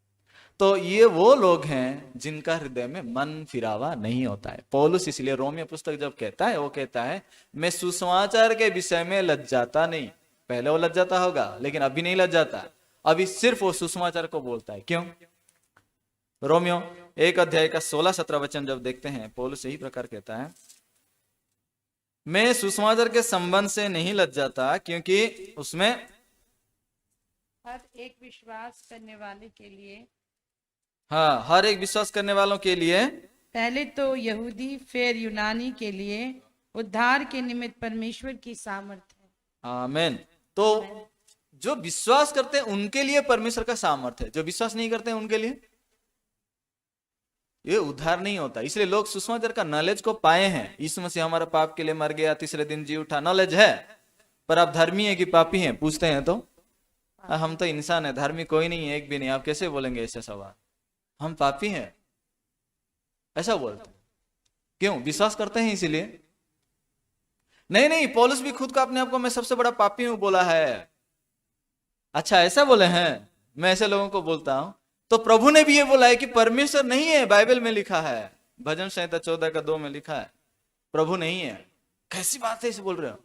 Speaker 2: तो ये वो लोग हैं जिनका हृदय में मन फिरावा नहीं होता है। पौलुस इसलिए रोमियो पुस्तक जब कहता है, वो कहता है मैं सुसमाचार के विषय में लज्जाता नहीं। पहले वो लज्जाता होगा, लेकिन अभी नहीं लज्जाता, अभी सिर्फ वो सुसमाचार को बोलता है। क्यों? रोमियो 1 अध्याय का 16-17 वचन जब देखते हैं, पौलुस यही प्रकार कहता है, मैं सुसमाचार के संबंध से नहीं लज्जाता, क्योंकि उसमें
Speaker 3: हर एक विश्वास करने वाले के लिए,
Speaker 2: हाँ, हर एक विश्वास करने वालों के लिए,
Speaker 3: पहले तो यहूदी फिर यूनानी के लिए उद्धार के निमित्त परमेश्वर की सामर्थ्य है।
Speaker 2: आमीन। तो जो विश्वास करते हैं उनके लिए परमेश्वर का सामर्थ्य है, जो विश्वास नहीं करते हैं उनके लिए ये उद्धार नहीं होता। इसलिए लोग सुसमाचार का नॉलेज को पाए हैं, यीशु मसीह हमारा पाप के लिए मर गया, तीसरे दिन जी उठा, नॉलेज है, पर आप धर्मी है कि पापी हैं पूछते हैं तो हम तो इंसान है, धार्मिक कोई नहीं है, एक भी नहीं। आप कैसे बोलेंगे ऐसे सवाल? हम पापी हैं ऐसा बोलते हैं। क्यों? विश्वास करते हैं इसीलिए। नहीं, पौलुस भी खुद को अपने आप को मैं सबसे बड़ा पापी हूं बोला है। अच्छा, ऐसा बोले हैं? मैं ऐसे लोगों को बोलता हूं। तो प्रभु ने भी ये बोला है कि परमेश्वर नहीं है, बाइबल में लिखा है, भजन संहिता 14:2 में लिखा है प्रभु नहीं है। कैसी बात है इसे बोल रहे हो?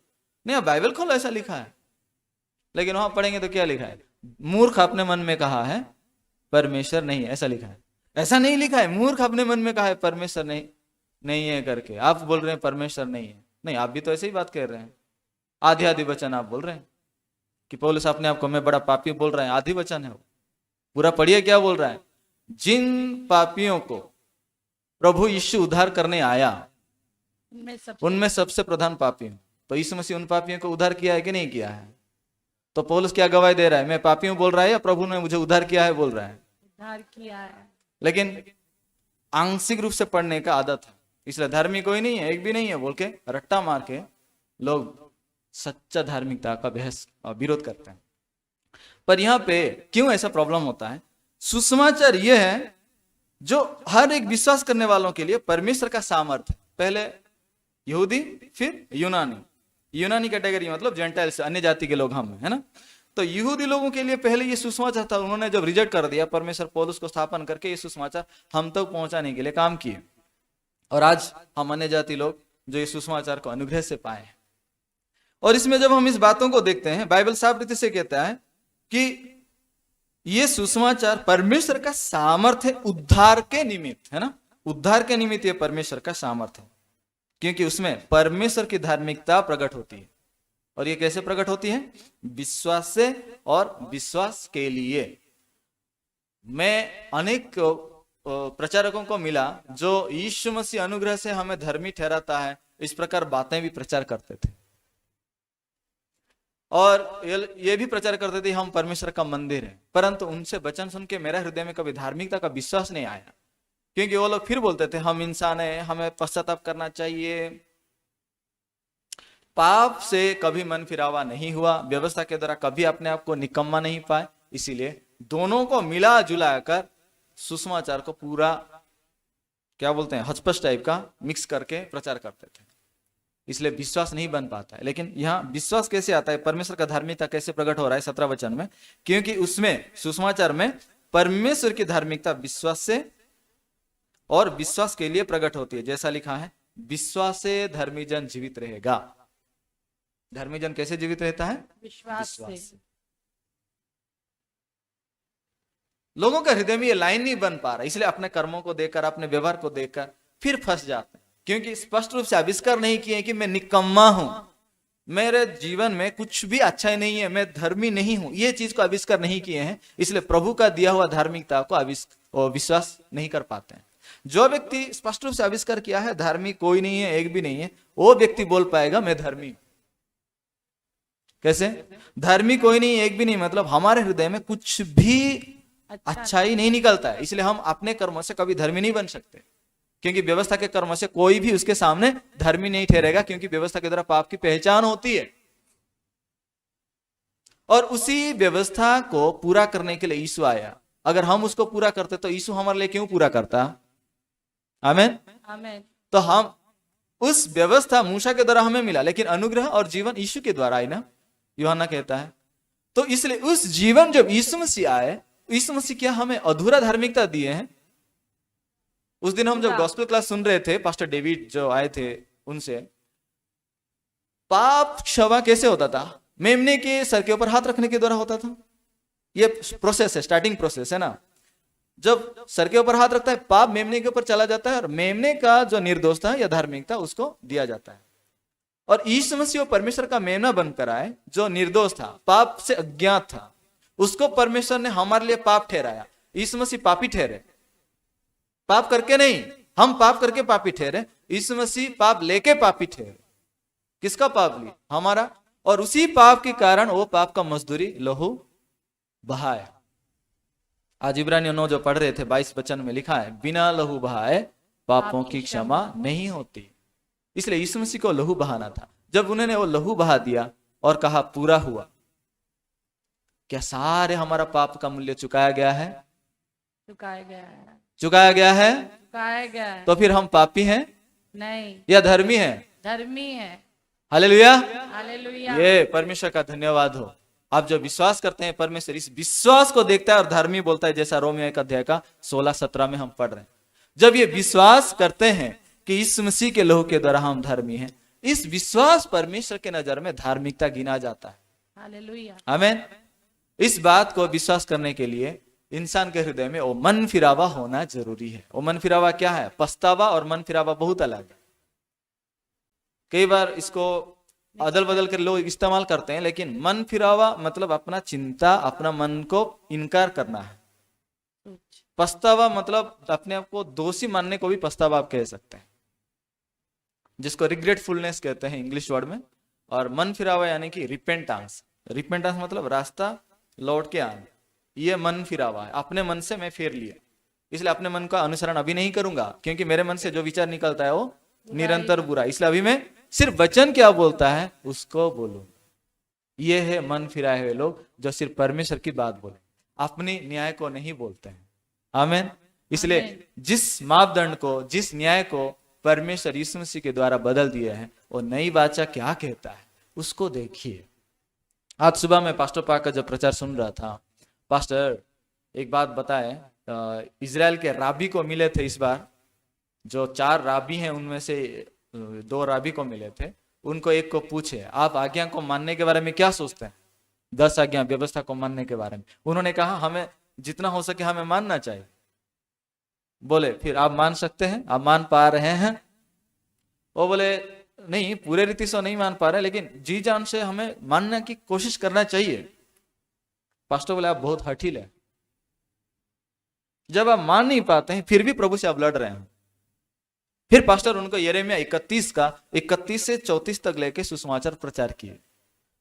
Speaker 2: नहीं, बाइबल खोलो, ऐसा लिखा है। लेकिन वहां पढ़ेंगे तो क्या लिखा है? मूर्ख अपने मन में कहा है परमेश्वर नहीं है, ऐसा लिखा है। ऐसा नहीं लिखा है मूर्ख अपने मन में कहा है परमेश्वर नहीं है करके। आप बोल रहे हैं परमेश्वर नहीं है। नहीं, आप भी तो ऐसे ही बात कर रहे हैं। आधी आधी वचन आप बोल रहे हैं कि पौलुस अपने आप को मैं बड़ा पापी बोल रहा है, आधी वचन है वो। पूरा पढ़िए क्या बोल रहा है। जिन पापियों को प्रभु यीशु उद्धार करने आया उनमें सबसे प्रधान पापी हूं। तो यीशु मसीह उन पापियों को उद्धार किया है कि नहीं किया है? तो पौलुस क्या गवाही दे रहा है? मैं पापी हूं बोल रहा है या प्रभु ने मुझे उद्धार किया है बोल रहा है?
Speaker 3: उद्धार किया है।
Speaker 2: लेकिन आंशिक रूप से पढ़ने का आदत है, इसलिए धार्मिक कोई नहीं है, एक भी नहीं है बोल के रट्टा मार के लोग सच्चा धार्मिकता का बहस और विरोध करते हैं। पर यहाँ पे क्यों ऐसा प्रॉब्लम होता है? सुसमाचार यह है जो हर एक विश्वास करने वालों के लिए परमेश्वर का सामर्थ्य। पहले यहूदी फिर यूनानी कैटेगरी, मतलब जेंटाइल्स, अन्य जाति के लोग हम, है ना। तो यहूदी लोगों के लिए पहले ये सुसमाचार था, उन्होंने जब रिजेक्ट कर दिया, परमेश्वर पौलुस को स्थापन करके ये सुसमाचार हम तक पहुंचाने के लिए काम किए। और आज हम अन्य जाति लोग जो ये सुसमाचार को अनुग्रह से पाए हैं। और इसमें जब हम इस बातों को देखते हैं, बाइबल साफ रीति से कहता है कि ये सुसमाचार परमेश्वर का सामर्थ्य उद्धार के निमित्त है ना, उद्धार के निमित्त ये परमेश्वर का सामर्थ्य है, क्योंकि उसमें परमेश्वर की धार्मिकता प्रकट होती है। और ये कैसे प्रकट होती है? विश्वास से और विश्वास के लिए। मैं अनेक प्रचारकों को मिला जो यीशु मसीह अनुग्रह से हमें धर्मी ठहराता है, इस प्रकार बातें भी प्रचार करते थे, और ये भी प्रचार करते थे हम परमेश्वर का मंदिर है। परंतु उनसे वचन सुन के मेरा हृदय में कभी धार्मिकता का विश्वास नहीं आया, क्योंकि वो लोग फिर बोलते थे हम इंसान हैं, हमें पश्चाताप करना चाहिए। पाप से कभी मन फिरावा नहीं हुआ, व्यवस्था के द्वारा कभी अपने आप को निकम्मा नहीं पाए, इसीलिए दोनों को मिला जुला कर सुसमाचार को पूरा क्या बोलते हैं, हचपच टाइप का मिक्स करके प्रचार करते थे। इसलिए विश्वास नहीं बन पाता है। लेकिन यहाँ विश्वास कैसे आता है, परमेश्वर का धार्मिकता कैसे प्रकट हो रहा है 17 वचन में, क्योंकि उसमें सुसमाचार में परमेश्वर की धार्मिकता विश्वास से और विश्वास के लिए प्रकट होती है। जैसा लिखा है, विश्वास से धर्मी जन जीवित रहेगा। धर्मी जन कैसे जीवित रहता है?
Speaker 3: विश्वास से।
Speaker 2: लोगों के हृदय में ये लाइन नहीं बन पा रहा, इसलिए अपने कर्मों को देखकर, अपने व्यवहार को देखकर फिर फंस जाते हैं, क्योंकि स्पष्ट रूप से आविष्कार नहीं किए कि मैं निकम्मा हूं, मेरे जीवन में कुछ भी अच्छा ही नहीं है, मैं धर्मी नहीं हूं, ये चीज को आविष्कार नहीं किए हैं। इसलिए प्रभु का दिया हुआ धार्मिकता को विश्वास नहीं कर पाते हैं। जो व्यक्ति स्पष्ट रूप से आविष्कार किया है धार्मिक कोई नहीं है, एक भी नहीं है, वो व्यक्ति बोल पाएगा मैं धर्मी। कैसे? धार्मिक कोई नहीं, एक भी नहीं, मतलब हमारे हृदय में कुछ भी अच्छा ही नहीं निकलता है, इसलिए हम अपने कर्मों से कभी धर्मी नहीं बन सकते, क्योंकि व्यवस्था के कर्मों से कोई भी उसके सामने धर्मी नहीं ठहरेगा, क्योंकि व्यवस्था के द्वारा पाप की पहचान होती है। और उसी व्यवस्था को पूरा करने के लिए यीशु आया। अगर हम उसको पूरा करते तो यीशु हमारे लिए क्यों पूरा करता? आमीन।
Speaker 3: आमीन।
Speaker 2: तो हम उस व्यवस्था मूसा के द्वारा हमें मिला, लेकिन अनुग्रह और जीवन यीशु के द्वारा आई ना, यूहन्ना कहता है। तो इसलिए उस जीवन जब यीशु मसीह आए, यीशु मसीह क्या हमें अधूरा धार्मिकता दिए हैं? उस दिन हम जब गॉस्पेल क्लास सुन रहे थे, पास्टर डेविड जो आए थे उनसे, पाप क्षमा कैसे होता था? मेमने के सर के ऊपर हाथ रखने के द्वारा होता था। ये प्रोसेस है, स्टार्टिंग प्रोसेस है ना। जब सर के ऊपर हाथ रखता है, पाप मेमने के ऊपर चला जाता है और मेमने का जो निर्दोष था या धार्मिकता उसको दिया जाता है। और यीशु मसीह परमेश्वर का मेमना बनकर आए, जो निर्दोष था, पाप से अज्ञात था, उसको परमेश्वर ने हमारे लिए पाप ठहराया। यीशु मसीह पापी ठहरे, पाप करके नहीं, हम पाप करके पापी ठहरे, यीशु मसीह पाप लेके पापी ठहरे। किसका पाप ली? हमारा। और उसी पाप के कारण वो पाप का मजदूरी लहू बहाया। आज इब्रानियों 9 जो पढ़ रहे थे 22 वचन में लिखा है, बिना लहू बहाए पापों की क्षमा नहीं होती। इसलिए यीशु मसीह को लहू बहाना था। जब उन्होंने वो लहू बहा दिया और कहा पूरा हुआ, क्या सारे हमारा पाप का मूल्य चुकाया गया है?
Speaker 3: चुकाया गया है।
Speaker 2: चुकाया गया है?
Speaker 3: चुकाया गया है।
Speaker 2: तो फिर हम पापी हैं
Speaker 3: नहीं,
Speaker 2: या धर्मी हैं?
Speaker 3: धर्मी है।
Speaker 2: हालेलुया।
Speaker 3: हालेलुया।
Speaker 2: ये परमेश्वर का धन्यवाद हो। आप जो विश्वास करते हैं, परमेश्वर इस विश्वास को देखता है और धर्मी बोलता है, जैसा रोमियो 1 अध्याय का 16-17 में हम पढ़ रहे हैं। जब ये विश्वास करते हैं कि यीशु मसीह के लहू के द्वारा हम धर्मी हैं, इस विश्वास परमेश्वर के नजर में धार्मिकता गिना जाता है।
Speaker 3: हालेलुया।
Speaker 2: आमीन। इस बात को विश्वास करने के लिए इंसान के हृदय में वो मन फिरावा होना जरूरी है। वो मन फिरावा क्या है? पछतावा और मन फिरावा बहुत अलग है। कई बार इसको अदल बदल कर लोग इस्तेमाल करते हैं, लेकिन मन फिरावा मतलब अपना चिंता, अपना मन को इनकार करना है। पछतावा मतलब अपने आप को दोषी मानने को भी पछतावा आप कह सकते हैं, जिसको रिग्रेटफुलनेस कहते हैं इंग्लिश वर्ड में। और मन फिरावा यानी कि रिपेंटेंस। रिपेंटेंस मतलब रास्ता लौट के आना। ये मन फिरावा है, अपने मन से मैं फेर लिया, इसलिए अपने मन का अनुसरण अभी नहीं करूंगा, क्योंकि मेरे मन से जो विचार निकलता है वो निरंतर बुरा, इसलिए अभी मैं सिर्फ वचन क्या बोलता है उसको बोलूं। ये है मन फिराए हुए लोग जो सिर्फ परमेश्वर की बात बोले, अपनी न्याय को नहीं बोलते हैं। आमीन। इसलिए जिस मापदंड को, जिस न्याय को परमेश्वर यीशु मसीह के द्वारा बदल दिए हैं, वो नई वाचा क्या कहता है उसको देखिए। आज सुबह मैं पास्टर पाक का जब प्रचार सुन रहा था, पास्टर एक बात बताए, इजराइल के राबी को मिले थे इस बार। जो 4 राबी हैं उनमें से 2 राबी को मिले थे। उनको एक को पूछे, आप आज्ञा को मानने के बारे में क्या सोचते हैं? 10 आज्ञा व्यवस्था को मानने के बारे में। उन्होंने कहा हमें जितना हो सके हमें मानना चाहिए। बोले फिर आप मान सकते हैं, आप मान पा रहे हैं? वो बोले नहीं, पूरे रीति से नहीं मान पा रहे, लेकिन जी जान से हमें मानने की कोशिश करना चाहिए। पास्टर बोले आप बहुत हठील है, जब आप मान नहीं पाते हैं फिर भी प्रभु से आप लड़ रहे हैं। फिर पास्टर उनको यिर्मयाह 31 का 31 से 34 तक लेके सुसमाचार प्रचार किए।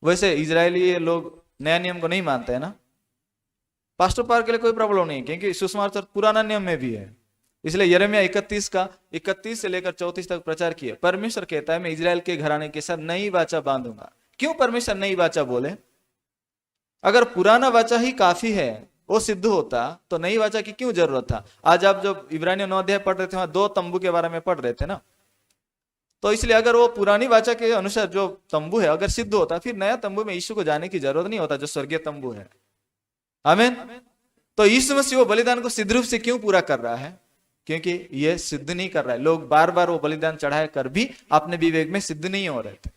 Speaker 2: वैसे इजरायली लोग नया नियम को नहीं मानते हैं ना, पास्टर पार के लिए कोई प्रॉब्लम नहीं, क्योंकि सुसमाचार पुराना नियम में भी है। इसलिए यिर्मयाह 31 का 31 से लेकर 34 तक प्रचार किए। परमेश्वर कहता है मैं इजराइल के घराने के साथ नई वाचा बांधूंगा। क्यों परमेश्वर नई वाचा बोले? अगर पुराना वाचा ही काफी है, वो सिद्ध होता, तो नई वाचा की क्यों जरूरत था? आज आप जब इब्रानियों 9 अध्याय पढ़ रहे थे, वहां 2 तंबू के बारे में पढ़ रहे थे ना, तो इसलिए अगर वो पुरानी वाचा के अनुसार जो तंबू है अगर सिद्ध होता, फिर नया तंबू में यीशु को जाने की जरूरत नहीं होता, जो स्वर्गीय तंबू है। आमीन। तो यीशु मसीह वो बलिदान को सिद्ध रूप से क्यों पूरा कर रहा है? क्योंकि ये सिद्ध नहीं कर रहा है। लोग बार बार वो बलिदान चढ़ाए कर भी अपने विवेक में सिद्ध नहीं हो रहे थे।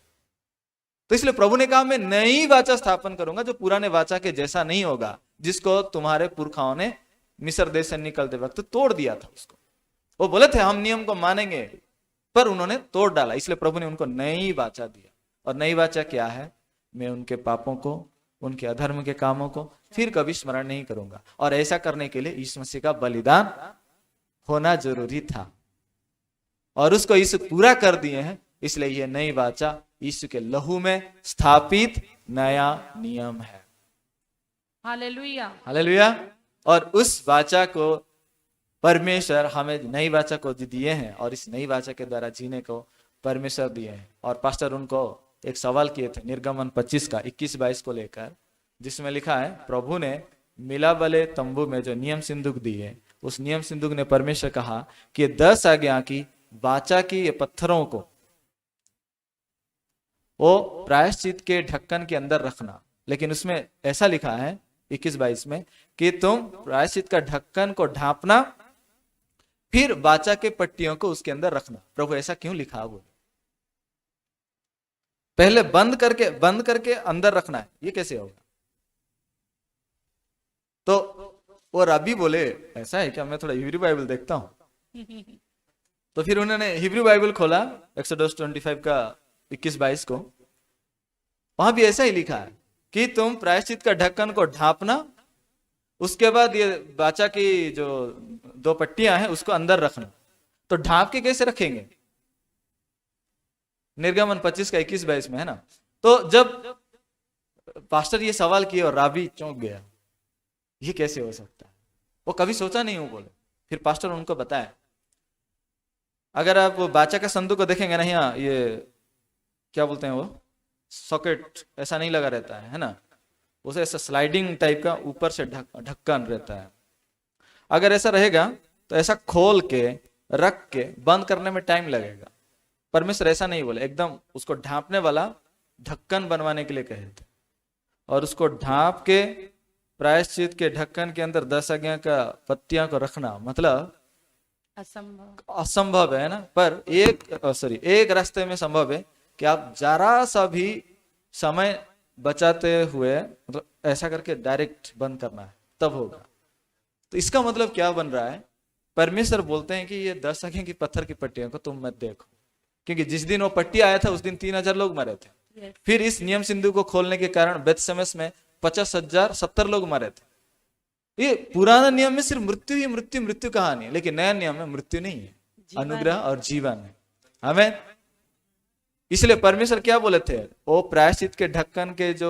Speaker 2: तो इसलिए प्रभु ने कहा मैं नई वाचा स्थापन करूंगा, जो पुराने वाचा के जैसा नहीं होगा, जिसको तुम्हारे पुरखाओं ने मिस्र देश से निकलते वक्त तोड़ दिया था। उसको वो बोले थे हम नियम को मानेंगे, पर उन्होंने तोड़ डाला। इसलिए प्रभु ने उनको नई वाचा दिया। और नई वाचा क्या है? मैं उनके पापों को, उनके अधर्म के कामों को फिर कभी स्मरण नहीं करूंगा। और ऐसा करने के लिए यीशु मसीह का बलिदान होना जरूरी था, और उसको यीशु पूरा कर दिए हैं। इसलिए यह नई वाचा यीशु के लहू में स्थापित नया नियम है।
Speaker 3: हालेलुया।
Speaker 2: हालेलुया। और उस वाचा को परमेश्वर हमें नई वाचा को दिए हैं, और इस नई वाचा के द्वारा जीने को परमेश्वर दिए हैं। और पास्टर उनको एक सवाल किए थे निर्गमन 25 का 21-22 को लेकर, जिसमें लिखा है प्रभु ने मिला वाले तंबू में जो नियम सिंदूक दिए, उस नियम सिंदूक ने परमेश्वर कहा कि 10 आज्ञा की वाचा की ये पत्थरों को वो प्रायश्चित के ढक्कन के अंदर रखना। लेकिन उसमें ऐसा लिखा है 21-22 में कि तुम प्रायश्चित का ढक्कन को ढांपना, फिर वाचा के पट्टियों को उसके अंदर रखना। प्रभु ऐसा क्यों लिखा? वो पहले बंद करके अंदर रखना है, ये कैसे होगा? तो वो रबी बोले ऐसा है क्या? मैं थोड़ा हिब्रू बाइबल देखता हूं। तो फिर उन्होंने हिब्रू बाइबल खोला एक्सोडस 25 का 21-22 को। वहां भी ऐसा ही लिखा है कि तुम प्रायश्चित का ढक्कन को ढांपना, उसके बाद ये वाचा की जो 2 पट्टियां हैं उसको अंदर रखना। तो ढांप के कैसे रखेंगे? निर्गमन 25 का 21-22 में है ना। तो जब पास्टर ये सवाल किया और राबी चौंक गया, ये कैसे हो सकता है? वो कभी सोचा नहीं हो बोले। फिर पास्टर उनको बताया, अगर आप वो वाचा का संदूक को देखेंगे ना, यहाँ ये क्या बोलते हैं, वो सॉकेट ऐसा नहीं लगा रहता है ना, उसे ऐसा स्लाइडिंग टाइप का ऊपर से ढक्कन रहता है। अगर ऐसा रहेगा तो ऐसा खोल के रख के बंद करने में टाइम लगेगा। परमेश्वर ऐसा नहीं बोले, एकदम उसको ढांपने वाला ढक्कन बनवाने के लिए कहे थे, और उसको ढांप के प्रायश्चित के ढक्कन के अंदर 10 आज्ञा का पत्तियां को रखना, मतलब असंभव है ना। पर एक रास्ते में संभव है कि आप जरा सा भी समय बचाते हुए मतलब ऐसा करके डायरेक्ट बंद करना है, तब होगा। तो इसका मतलब क्या बन रहा है? परमेश्वर बोलते हैं कि ये 10 आज्ञा की पत्थर की पट्टियों को तुम मत देखो, क्योंकि जिस दिन वो पट्टी आया था उस दिन 3000 लोग मरे थे। फिर इस नियम सिंधु को खोलने के कारण बेतशेमेश में 50,070 लोग मरे थे। ये पुराना नियम में सिर्फ मृत्यु ही मृत्यु कहानी है, लेकिन नया नियम में मृत्यु नहीं है, अनुग्रह और जीवन है। आमीन। इसलिए परमेश्वर क्या बोले थे? वो प्रायश्चित के ढक्कन के जो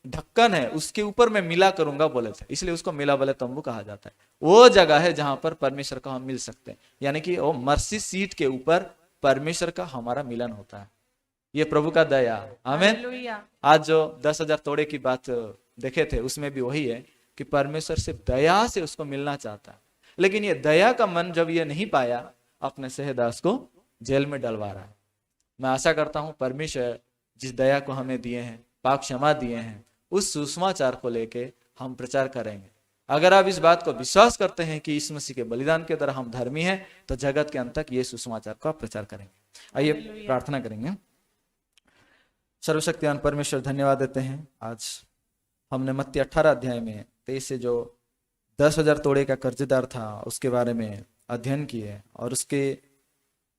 Speaker 2: ढक्कन है उसके ऊपर मैं मिला करूंगा बोले थे। इसलिए उसको मिला वाले तंबू कहा जाता है। वो जगह है जहां पर परमेश्वर का हम मिल सकते हैं, यानी कि वो मर्सी सीट के ऊपर परमेश्वर का हमारा मिलन होता है। ये प्रभु का दया। आमीन। आज जो 10,000 तोड़े की बात देखे थे उसमें भी वही है कि परमेश्वर से दया से उसको मिलना चाहता है, लेकिन ये दया का मन जब ये नहीं पाया, अपने सेहदास को जेल में डलवा रहा है। मैं आशा करता हूं परमेश्वर जिस दया को हमें दिए हैं, पाप क्षमा दिए हैं, उस सुसमाचार को लेके हम प्रचार करेंगे। अगर आप इस बात को विश्वास करते हैं कि यीशु मसीह के बलिदान के द्वारा हम धर्मी हैं, तो जगत के अंत तक ये सुसमाचार का प्रचार करेंगे। आइए प्रार्थना करेंगे। सर्वशक्तिमान परमेश्वर, धन्यवाद देते हैं आज
Speaker 4: हमने मत्ती 18 अध्याय में 23 से जो 10,000 तोड़े का कर्जदार था उसके बारे में अध्ययन किए, और उसके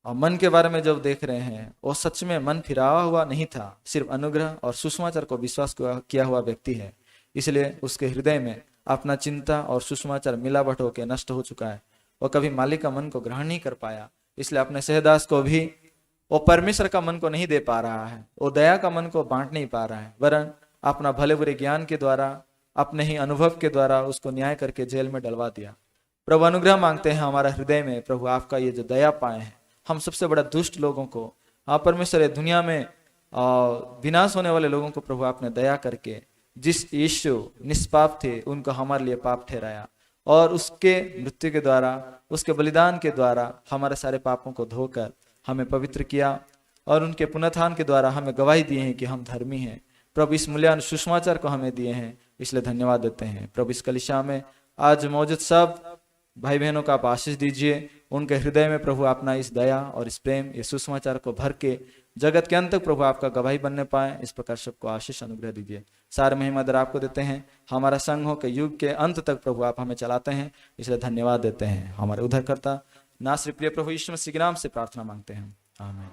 Speaker 4: मन के बारे में जब देख रहे हैं, वो सच में मन फिरावा हुआ नहीं था, सिर्फ अनुग्रह और सुसमाचार को विश्वास किया हुआ व्यक्ति है। इसलिए उसके हृदय में अपना चिंता और सुसमाचार मिलावट होकर नष्ट हो चुका है। वो कभी मालिक का मन को ग्रहण नहीं कर पाया, इसलिए अपने सहदास को भी वो परमेश्वर का मन को नहीं दे पा रहा है, वो दया का मन को बांट नहीं पा रहा है, वरन अपना भले बुरे ज्ञान के द्वारा, अपने ही अनुभव के द्वारा उसको न्याय करके जेल में डलवा दिया। प्रभु अनुग्रह मांगते हैं हमारा हृदय में, प्रभु आपका ये जो दया पाए हैं, हम सबसे बड़ा दुष्ट लोगों को, हाँ परमेश्वर ये दुनिया में विनाश होने वाले लोगों को प्रभु आपने दया करके, जिस यीशु निष्पाप थे उनको हमारे लिए पाप ठहराया, और उसके मृत्यु के द्वारा, उसके बलिदान के द्वारा हमारे सारे पापों को धोकर हमें पवित्र किया, और उनके पुनरुत्थान के द्वारा हमें गवाही दी है कि हम धर्मी हैं। प्रभु इस मूल्यवान सुसमाचार को हमें दिए हैं, इसलिए धन्यवाद देते हैं। प्रभु इस कलीसिया में आज मौजूद सब भाई बहनों का आप आशीष दीजिए, उनके हृदय में प्रभु अपना इस दया और इस प्रेम, इस सुसमाचार को भर के जगत के अंत तक प्रभु आपका गवाही बनने पाए, इस प्रकार सबको आशीष अनुग्रह दीजिए। सारे महिमा दर आपको देते हैं, हमारा संघ हो के युग के अंत तक प्रभु आप हमें चलाते हैं, इसलिए धन्यवाद देते हैं। हमारे उद्धारकर्ता नासरी प्रिय प्रभु यीशु मसीह के नाम से प्रार्थना मांगते हैं, आमीन।